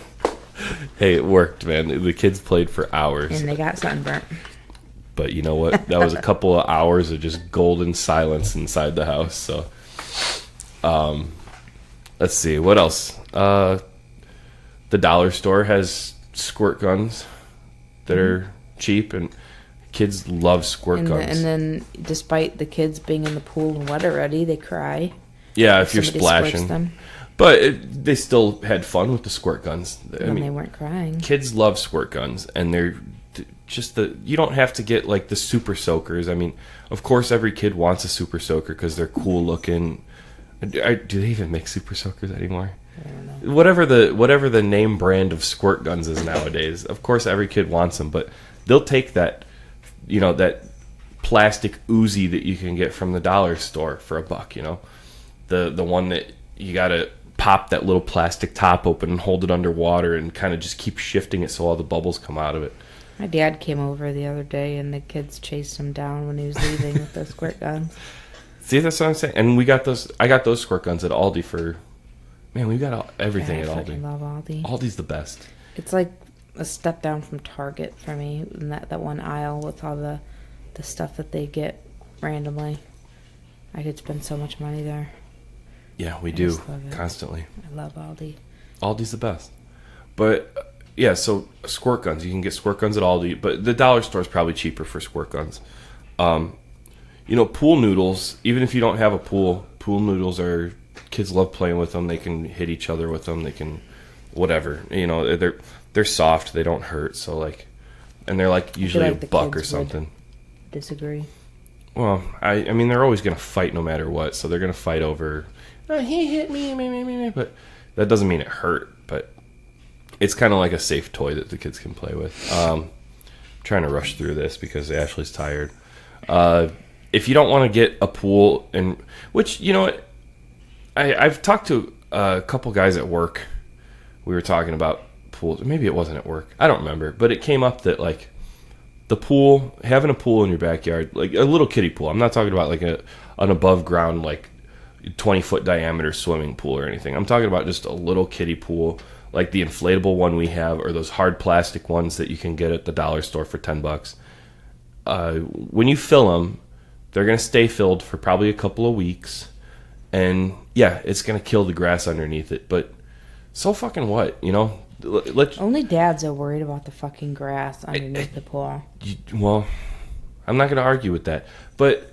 Hey, it worked, man. The kids played for hours. And they got sunburnt. But you know what? That was a couple of hours of just golden silence inside the house. So, let's see. What else? The dollar store has squirt guns that are cheap, and kids love squirt guns. And then, despite the kids being in the pool and wet already, they cry. Yeah, if you're somebody squirts splashing. them. But they still had fun with the squirt guns. And they weren't crying. Kids love squirt guns, and they're just you don't have to get like the super soakers. I mean, of course, every kid wants a super soaker because they're cool looking. Do they even make super soakers anymore? I don't know. Whatever the name brand of squirt guns is nowadays, of course, every kid wants them, but they'll take that, that plastic Uzi that you can get from the dollar store for $1. The one that you gotta pop that little plastic top open and hold it underwater and kind of just keep shifting it so all the bubbles come out of it. My dad came over the other day, and the kids chased him down when he was leaving with those squirt guns. See, that's what I'm saying. And I got those squirt guns at Aldi for, man, we got everything at Aldi. I love Aldi. Aldi's the best. It's like a step down from Target for me, in that one aisle with all the stuff that they get randomly. I could spend so much money there. Yeah, we I do just love it. constantly. I love Aldi. Aldi's the best. But yeah, so squirt guns. You can get squirt guns at Aldi, but the dollar store is probably cheaper for squirt guns. Pool noodles, even if you don't have a pool noodles kids love playing with them. They can hit each other with them. They can, whatever. They're soft. They don't hurt. So and they're usually like a buck or something. Disagree. Well, I mean, they're always going to fight no matter what. So they're going to fight over, he hit me, but that doesn't mean it hurt. But it's kind of like a safe toy that the kids can play with. Trying to rush through this because Ashley's tired. If you don't want to get a pool, I've talked to a couple guys at work. We were talking about pools. Maybe it wasn't at work. I don't remember. But it came up that the pool, having a pool in your backyard, like a little kiddie pool. I'm not talking about an above ground 20-foot diameter swimming pool or anything. I'm talking about just a little kiddie pool, like the inflatable one we have, or those hard plastic ones that you can get at the dollar store for $10. When you fill them, they're going to stay filled for probably a couple of weeks. And yeah, it's going to kill the grass underneath it. But so fucking what, Only dads are worried about the fucking grass underneath the pool. Well, I'm not going to argue with that. But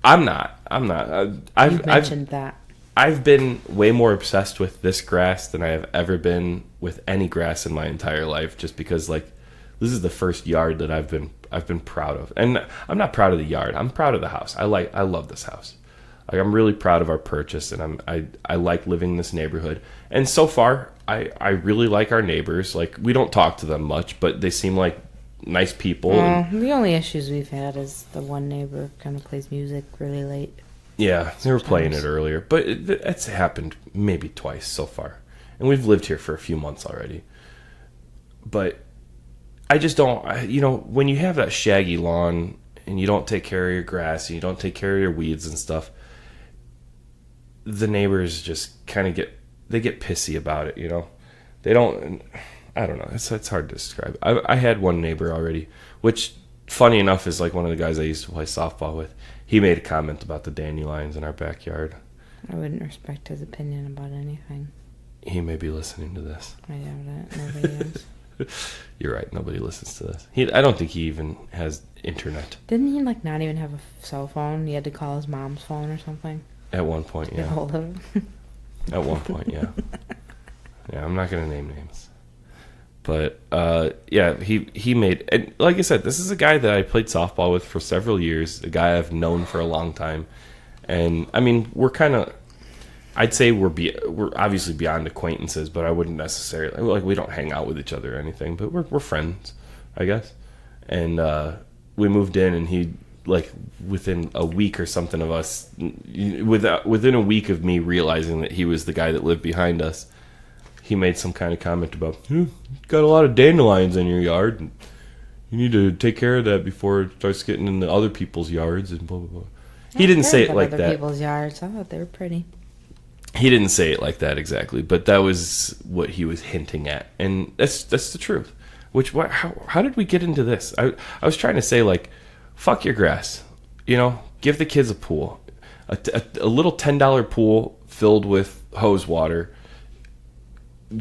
I'm not. I've mentioned that. I've been way more obsessed with this grass than I have ever been with any grass in my entire life, just because this is the first yard that I've been proud of. And I'm not proud of the yard. I'm proud of the house. I love this house. I'm really proud of our purchase, and I like living in this neighborhood. And so far, I really like our neighbors. We don't talk to them much, but they seem like nice people. The only issues we've had is the one neighbor kind of plays music really late. Yeah, they were playing it earlier, but it's happened maybe twice so far. And we've lived here for a few months already. But I just don't, when you have that shaggy lawn and you don't take care of your grass and you don't take care of your weeds and stuff, the neighbors just kind of get pissy about it, They don't, I don't know, it's hard to describe. I had one neighbor already, which, funny enough, is one of the guys I used to play softball with. He made a comment about the dandelions in our backyard. I wouldn't respect his opinion about anything. He may be listening to this. I doubt it. Nobody is. You're right. Nobody listens to this. I don't think he even has internet. Didn't he not even have a cell phone? He had to call his mom's phone or something. At one point, yeah. Get hold of him. At one point, yeah. Yeah, I'm not gonna name names. But yeah, he made, and like I said, this is a guy that I played softball with for several years. A guy I've known for a long time, and I mean, we're kind of, I'd say we're obviously beyond acquaintances, but I wouldn't necessarily we don't hang out with each other or anything, but we're friends, I guess. And we moved in, and he within a week or something of us, within a week of me realizing that he was the guy that lived behind us, he made some kind of comment about, got a lot of dandelions in your yard, and you need to take care of that before it starts getting into other people's yards and blah blah blah. He didn't say it like that. Other people's yards. I thought they were pretty. He didn't say it like that exactly, but that was what he was hinting at, and that's the truth. How did we get into this? I was trying to say, like, fuck your grass, give the kids a pool, a little $10 pool filled with hose water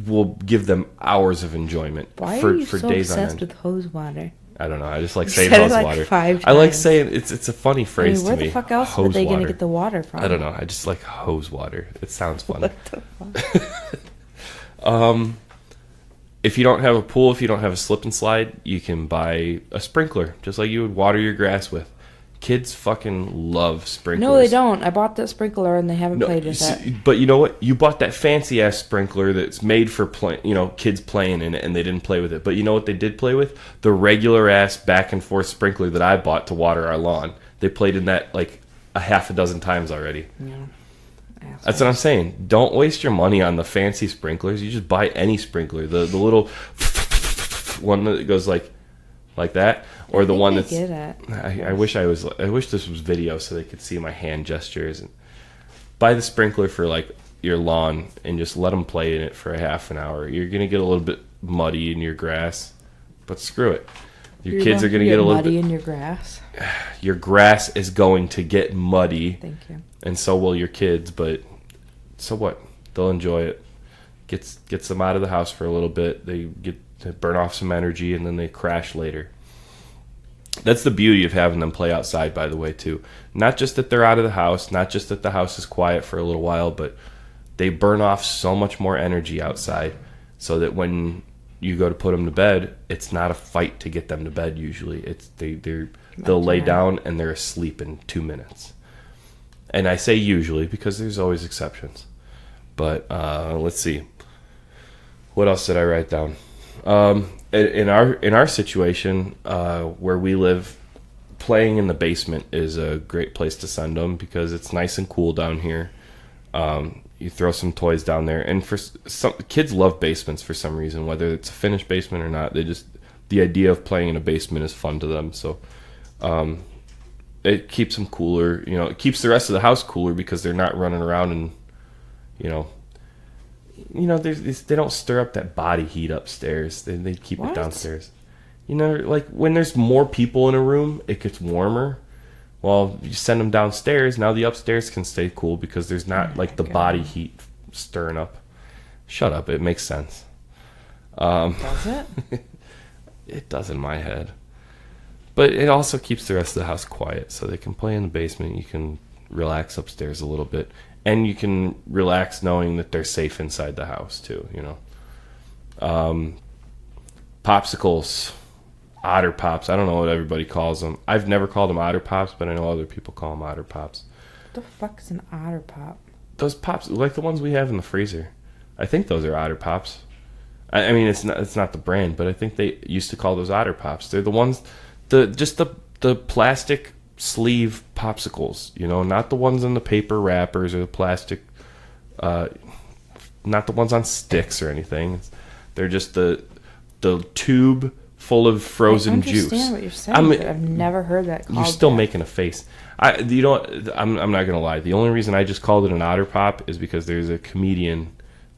will give them hours of enjoyment. Why for are you so days on obsessed end. with hose water? I don't know. I just like You saying said it hose like water. 5 I like times. saying it's a funny phrase where to me. the fuck else are hose they going water. to get the water from? I don't know. I just like hose water. It sounds fun. What the fuck? If you don't have a pool, if you don't have a slip and slide, you can buy a sprinkler, just like you would water your grass with. Kids fucking love sprinklers. No, they don't. I bought that sprinkler and they haven't played with it. But you know what? You bought that fancy ass sprinkler that's made for kids playing in it, and they didn't play with it. But you know what they did play with? The regular ass back and forth sprinkler that I bought to water our lawn. They played in that like a half a dozen times already. Yeah. That's what I'm saying. Don't waste your money on the fancy sprinklers. You just buy any sprinkler. The little one that goes like that, or the one that's. Get it. I wish this was video so they could see my hand gestures. And buy the sprinkler for like your lawn and just let them play in it for a half an hour. You're gonna get a little bit muddy in your grass, but screw it. Your kids are gonna get a little muddy bit. in your grass. Your grass is going to get muddy. Thank you. And so will your kids, but so what? They'll enjoy it. Gets them out of the house for a little bit. They get to burn off some energy, and then they crash later. That's the beauty of having them play outside, by the way, too. Not just that they're out of the house, not just that the house is quiet for a little while, but they burn off so much more energy outside, so that when you go to put them to bed, it's not a fight to get them to bed. Usually, they'll lay down and they're asleep in 2 minutes. And I say usually because there's always exceptions. But let's see. What else did I write down? In our situation where we live, playing in the basement is a great place to send them because it's nice and cool down here. You throw some toys down there, and for some kids love basements for some reason, whether it's a finished basement or not. The idea of playing in a basement is fun to them. So it keeps them cooler. It keeps the rest of the house cooler because they're not running around and they don't stir up that body heat upstairs. They keep it downstairs. Like when there's more people in a room, it gets warmer. Well, you send them downstairs. Now the upstairs can stay cool because there's not the body heat stirring up. Shut up. It makes sense. Does it? It does in my head. But it also keeps the rest of the house quiet so they can play in the basement. You can relax upstairs a little bit. And you can relax knowing that they're safe inside the house, too, Popsicles. Otter Pops. I don't know what everybody calls them. I've never called them Otter Pops, but I know other people call them Otter Pops. What the fuck is an Otter Pop? Those Pops, like the ones we have in the freezer. I think those are Otter Pops. I mean, it's not the brand, but I think they used to call those Otter Pops. They're the ones, the plastic sleeve popsicles, not the ones in the paper wrappers or the plastic, not the ones on sticks or anything. They're just the tube full of frozen juice. I understand what you're saying, but I've never heard that called. You're still that. making a face. I'm not gonna lie. The only reason I just called it an Otter Pop is because there's a comedian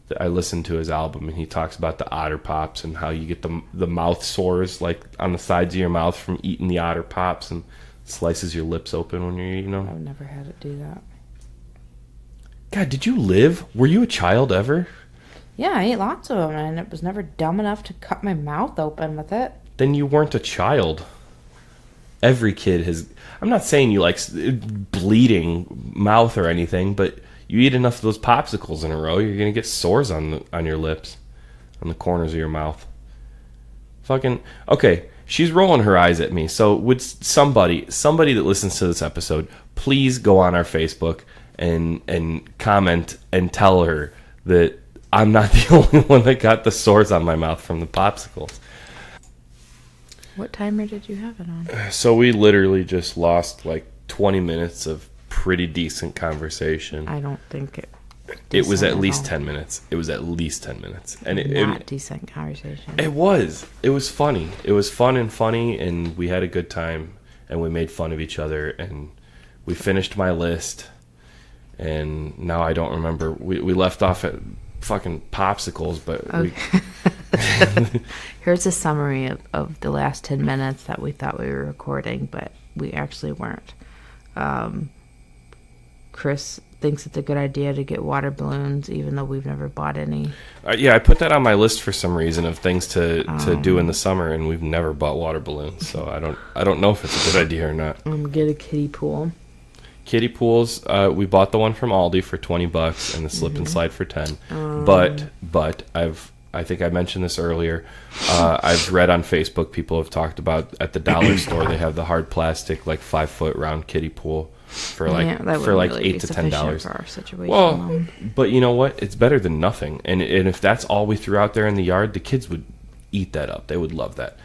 that I listened to his album, and he talks about the Otter Pops and how you get the mouth sores like on the sides of your mouth from eating the Otter Pops, and slices your lips open when you're eating them. I've never had it do that. God, did you live? Were you a child ever? Yeah, I ate lots of them, and it was never dumb enough to cut my mouth open with it. Then you weren't a child. Every kid has... I'm not saying you like bleeding mouth or anything, but you eat enough of those popsicles in a row, you're going to get sores on your lips, on the corners of your mouth. Fucking... Okay, she's rolling her eyes at me, so would somebody that listens to this episode, please go on our Facebook and comment and tell her that I'm not the only one that got the sores on my mouth from the popsicles. What timer did you have it on? So we literally just lost like 20 minutes of pretty decent conversation. I don't think it. It was at least 10 minutes. It was at least 10 minutes. And Not decent conversation. It was. It was funny. It was fun and funny, and we had a good time, and we made fun of each other, and we finished my list, and now I don't remember. We left off at fucking popsicles, but Here's a summary of the last 10 minutes that we thought we were recording, but we actually weren't. Chris thinks it's a good idea to get water balloons, even though we've never bought any. Yeah, I put that on my list for some reason of things to do in the summer, and we've never bought water balloons, so I don't know if it's a good idea or not. Get a kiddie pool. Kiddie pools, we bought the one from Aldi for $20 and the slip and slide for $10. But I think I mentioned this earlier. I've read on Facebook people have talked about at the dollar store they have the hard plastic like 5-foot round kiddie pool for like really $8 to $10 for our situation. Well, but you know what? It's better than nothing. And if that's all we threw out there in the yard, the kids would eat that up. They would love that.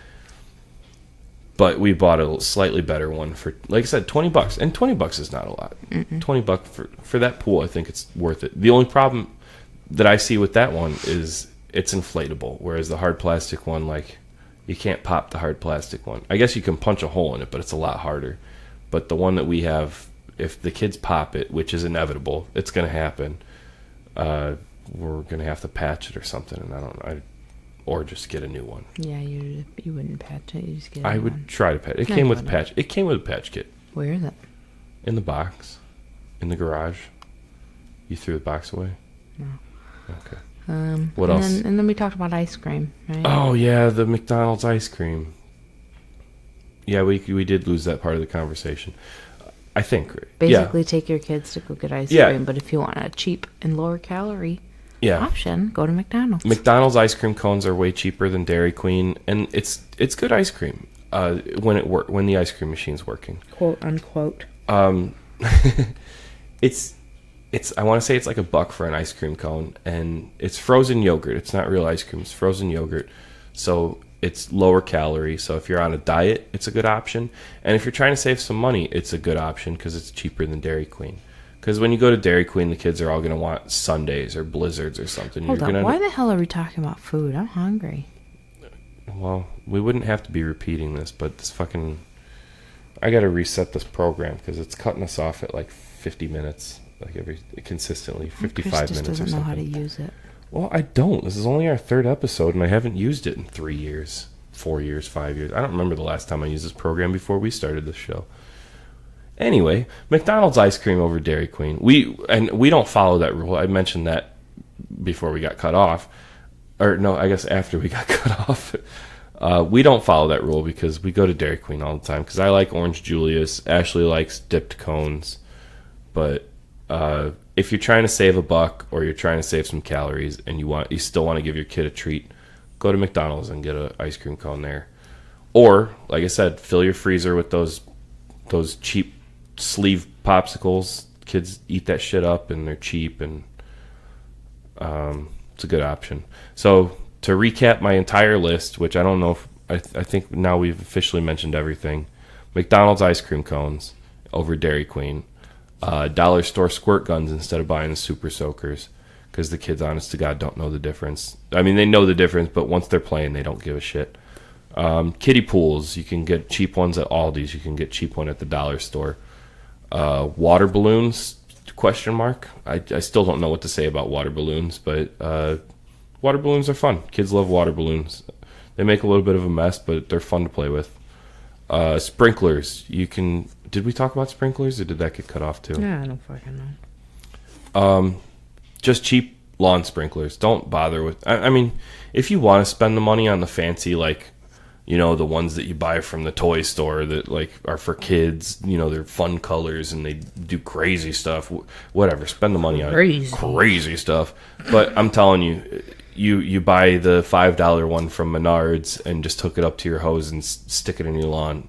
But we bought a slightly better one for, like I said, $20, and $20 is not a lot. $20 for that pool, I think it's worth it. The only problem that I see with that one is it's inflatable, whereas the hard plastic one, like, you can't pop the hard plastic one. I guess you can punch a hole in it, but it's a lot harder. But the one that we have, if the kids pop it, which is inevitable, it's going to happen. We're going to have to patch it or something, and or just get a new one. Yeah, you wouldn't patch it. You just get. I would try to patch it. It came with a patch. It came with a patch kit. Where is it? In the box, in the garage. You threw the box away. No. Okay. What else? And then we talked about ice cream, right? Oh yeah, the McDonald's ice cream. Yeah, we did lose that part of the conversation. I think. Basically, take your kids to go get ice cream, but if you want a cheap and lower calorie option, go to McDonald's. McDonald's ice cream cones are way cheaper than Dairy Queen, and it's good ice cream when the ice cream machine's working. Quote unquote. It's I want to say it's like $1 for an ice cream cone, and it's frozen yogurt. It's not real ice cream. It's frozen yogurt, so it's lower calorie. So if you're on a diet, it's a good option, and if you're trying to save some money, it's a good option because it's cheaper than Dairy Queen. Because when you go to Dairy Queen, the kids are all going to want sundaes or blizzards or something. Hold on. Why the hell are we talking about food? I'm hungry. Well, we wouldn't have to be repeating this, but this fucking... I got to reset this program because it's cutting us off at like 50 minutes. Consistently, 55 Chris just minutes or something. doesn't know how to use it. Well, I don't. This is only our 3rd episode, and I haven't used it in 3 years, 4 years, 5 years. I don't remember the last time I used this program before we started this show. Anyway, McDonald's ice cream over Dairy Queen. We don't follow that rule. I mentioned that before we got cut off. Or no, I guess after we got cut off. We don't follow that rule because we go to Dairy Queen all the time. Because I like Orange Julius. Ashley likes dipped cones. But if you're trying to save $1 or you're trying to save some calories and you still want to give your kid a treat, go to McDonald's and get an ice cream cone there. Or, like I said, fill your freezer with those cheap sleeve popsicles. Kids eat that shit up and they're cheap, and it's a good option. So to recap my entire list, which I don't know if I think now we've officially mentioned everything. McDonald's ice cream cones over Dairy Queen. Dollar store squirt guns instead of buying the super soakers, because the kids, honest to God, don't know the difference. I mean, they know the difference, but once they're playing, they don't give a shit. Kiddie pools, you can get cheap ones at Aldi's. You can get cheap one at the dollar store. Water balloons, ? I still don't know what to say about water balloons, but water balloons are fun. Kids love water balloons. They make a little bit of a mess, but they're fun to play with. Sprinklers, did we talk about sprinklers, or did that get cut off too? Yeah, I don't fucking know. Just cheap lawn sprinklers. Don't bother with... I mean, if you want to spend the money on the fancy, like, the ones that you buy from the toy store that, like, are for kids, they're fun colors and they do crazy stuff. Whatever, spend the money on crazy stuff. But I'm telling you, you buy the $5 one from Menards and just hook it up to your hose and stick it in your lawn.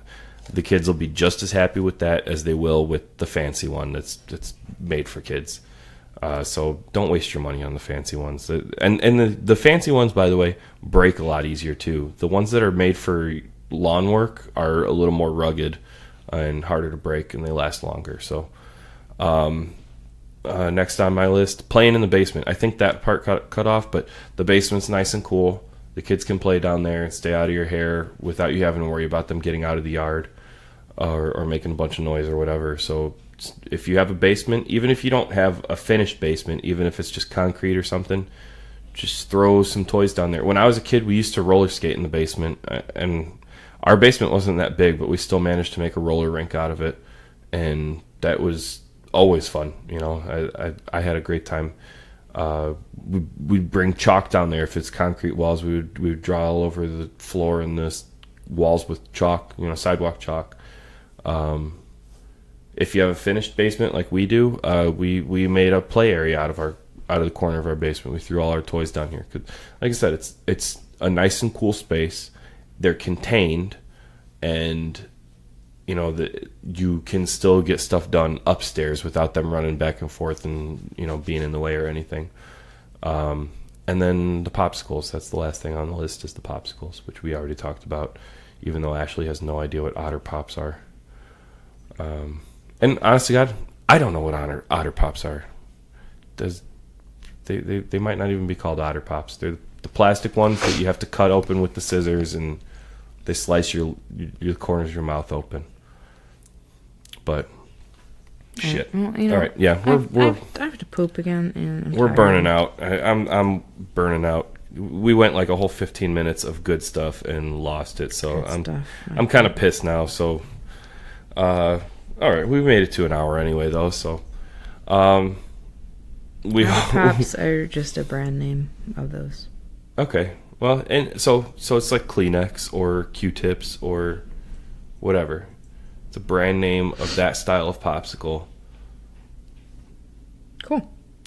The kids will be just as happy with that as they will with the fancy one that's made for kids. So don't waste your money on the fancy ones. And the fancy ones, by the way, break a lot easier too. The ones that are made for lawn work are a little more rugged and harder to break, and they last longer. So next on my list, playing in the basement. I think that part cut off, but the basement's nice and cool. The kids can play down there and stay out of your hair without you having to worry about them getting out of the yard. or making a bunch of noise or whatever. So if you have a basement, even if you don't have a finished basement, even if it's just concrete or something, just throw some toys down there. When I was a kid, we used to roller skate in the basement, and our basement wasn't that big, but we still managed to make a roller rink out of it, and that was always fun. You know, I had a great time. We'd bring chalk down there. If it's concrete walls, we would draw all over the floor and the walls with chalk, you know, sidewalk chalk. If you have a finished basement like we do, we made a play area out of the corner of our basement. We threw all our toys down here. 'Cause, like I said, it's a nice and cool space. They're contained, and you know that you can still get stuff done upstairs without them running back and forth and, you know, being in the way or anything. And then the popsicles. That's the last thing on the list, is the popsicles, which we already talked about, even though Ashley has no idea what Otter Pops are. And honestly, God, I don't know what Otter Pops are. They might not even be called Otter Pops. They're the plastic ones that you have to cut open with the scissors, and they slice your corners of your mouth open. But shit. Well, you know, all right, yeah, I have to poop again, and I'm we're tired. burning out. I'm burning out. We went like a whole 15 minutes of good stuff and lost it. So I'm kind of pissed now. So, all right, we made it to an hour anyway, though. So, Otter Pops are just a brand name of those. Okay. Well, and so it's like Kleenex or Q-tips or whatever. It's a brand name of that style of popsicle.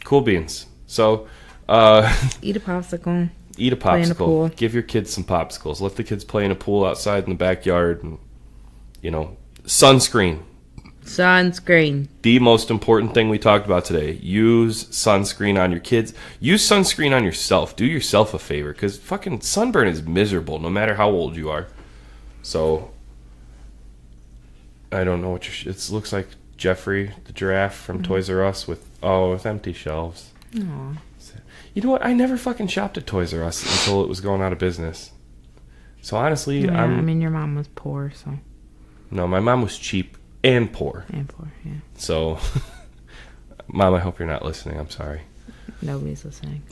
Cool beans. So, eat a popsicle. Eat a Play in a pool. popsicle. Give your kids some popsicles. Let the kids play in a pool outside in the backyard. And, you know, sunscreen. Sunscreen. The most important thing we talked about today. Use sunscreen on your kids. Use sunscreen on yourself. Do yourself a favor, because fucking sunburn is miserable no matter how old you are. So, I don't know what it looks like Jeffrey the giraffe from Toys R Us with empty shelves. Aww. You know what? I never fucking shopped at Toys R Us until it was going out of business. So honestly, Yeah, I mean, your mom was poor, so. No, my mom was cheap and poor. And poor, yeah. So, Mom, I hope you're not listening. I'm sorry. Nobody's listening.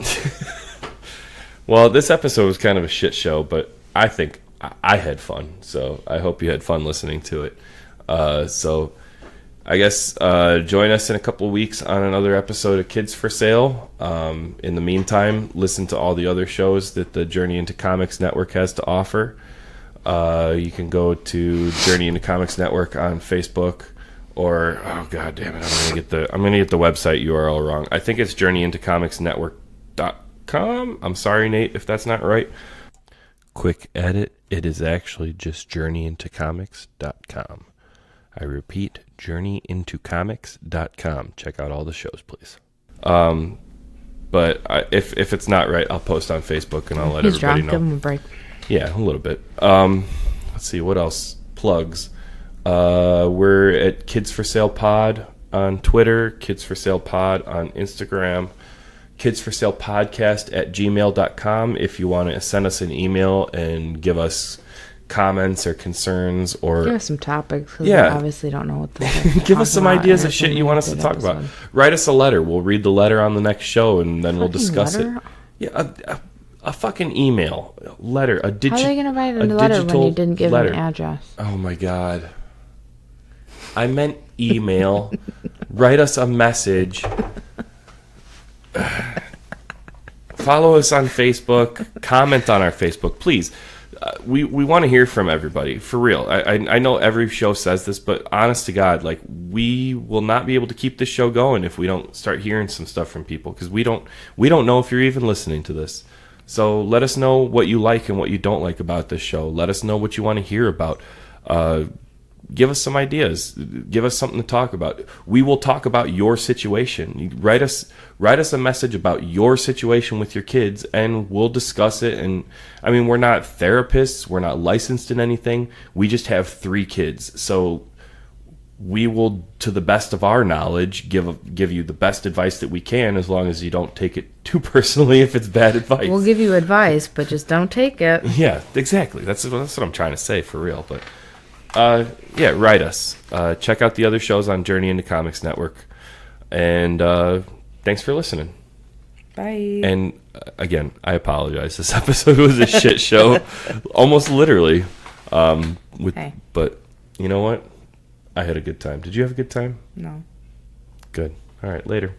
Well, this episode was kind of a shit show, but I think I had fun. So I hope you had fun listening to it. So I guess join us in a couple of weeks on another episode of Kids for Sale. In the meantime, listen to all the other shows that the Journey into Comics Network has to offer. You can go to Journey into Comics Network on Facebook, or oh god damn it, I'm gonna get the website URL wrong. I think it's journeyintocomicsnetwork.com. I'm sorry, Nate, if that's not right. Quick edit: it is actually just journeyintocomics.com. I repeat, journeyintocomics.com. Check out all the shows, please. But if it's not right, I'll post on Facebook and I'll let everybody know. Give him a break. Yeah, a little bit. Let's see, what else? Plugs. We're at Kids for Sale Pod on Twitter, Kids for Sale Pod on Instagram, Kids for Sale Podcast at gmail.com if you want to send us an email and give us comments or concerns, or give us some topics, because yeah, we obviously don't know what the give us some ideas of shit you want us to talk about. Write us a letter. We'll read the letter on the next show, and then we'll discuss it. Yeah, a fucking email letter. How are they gonna write a letter when you didn't give an address? Oh my god, I meant email. Write us a message. Follow us on Facebook. Comment on our Facebook, please. We want to hear from everybody, for real. I know every show says this, but honest to God, like, we will not be able to keep this show going if we don't start hearing some stuff from people, because we don't know if you're even listening to this. So let us know what you like and what you don't like about this show. Let us know what you want to hear about. Give us some ideas. Give us something to talk about. We will talk about your situation. Write us a message about your situation with your kids, and we'll discuss it. And I mean, we're not therapists. We're not licensed in anything. We just have 3 kids. So we will, to the best of our knowledge, give you the best advice that we can, as long as you don't take it too personally if it's bad advice. We'll give you advice, but just don't take it. Yeah, exactly. That's what I'm trying to say, for real. But write us. Check out the other shows on Journey into Comics Network. And thanks for listening. Bye. And again, I apologize. This episode was a shit show, almost literally. But you know what? I had a good time. Did you have a good time? No. Good. All right, later.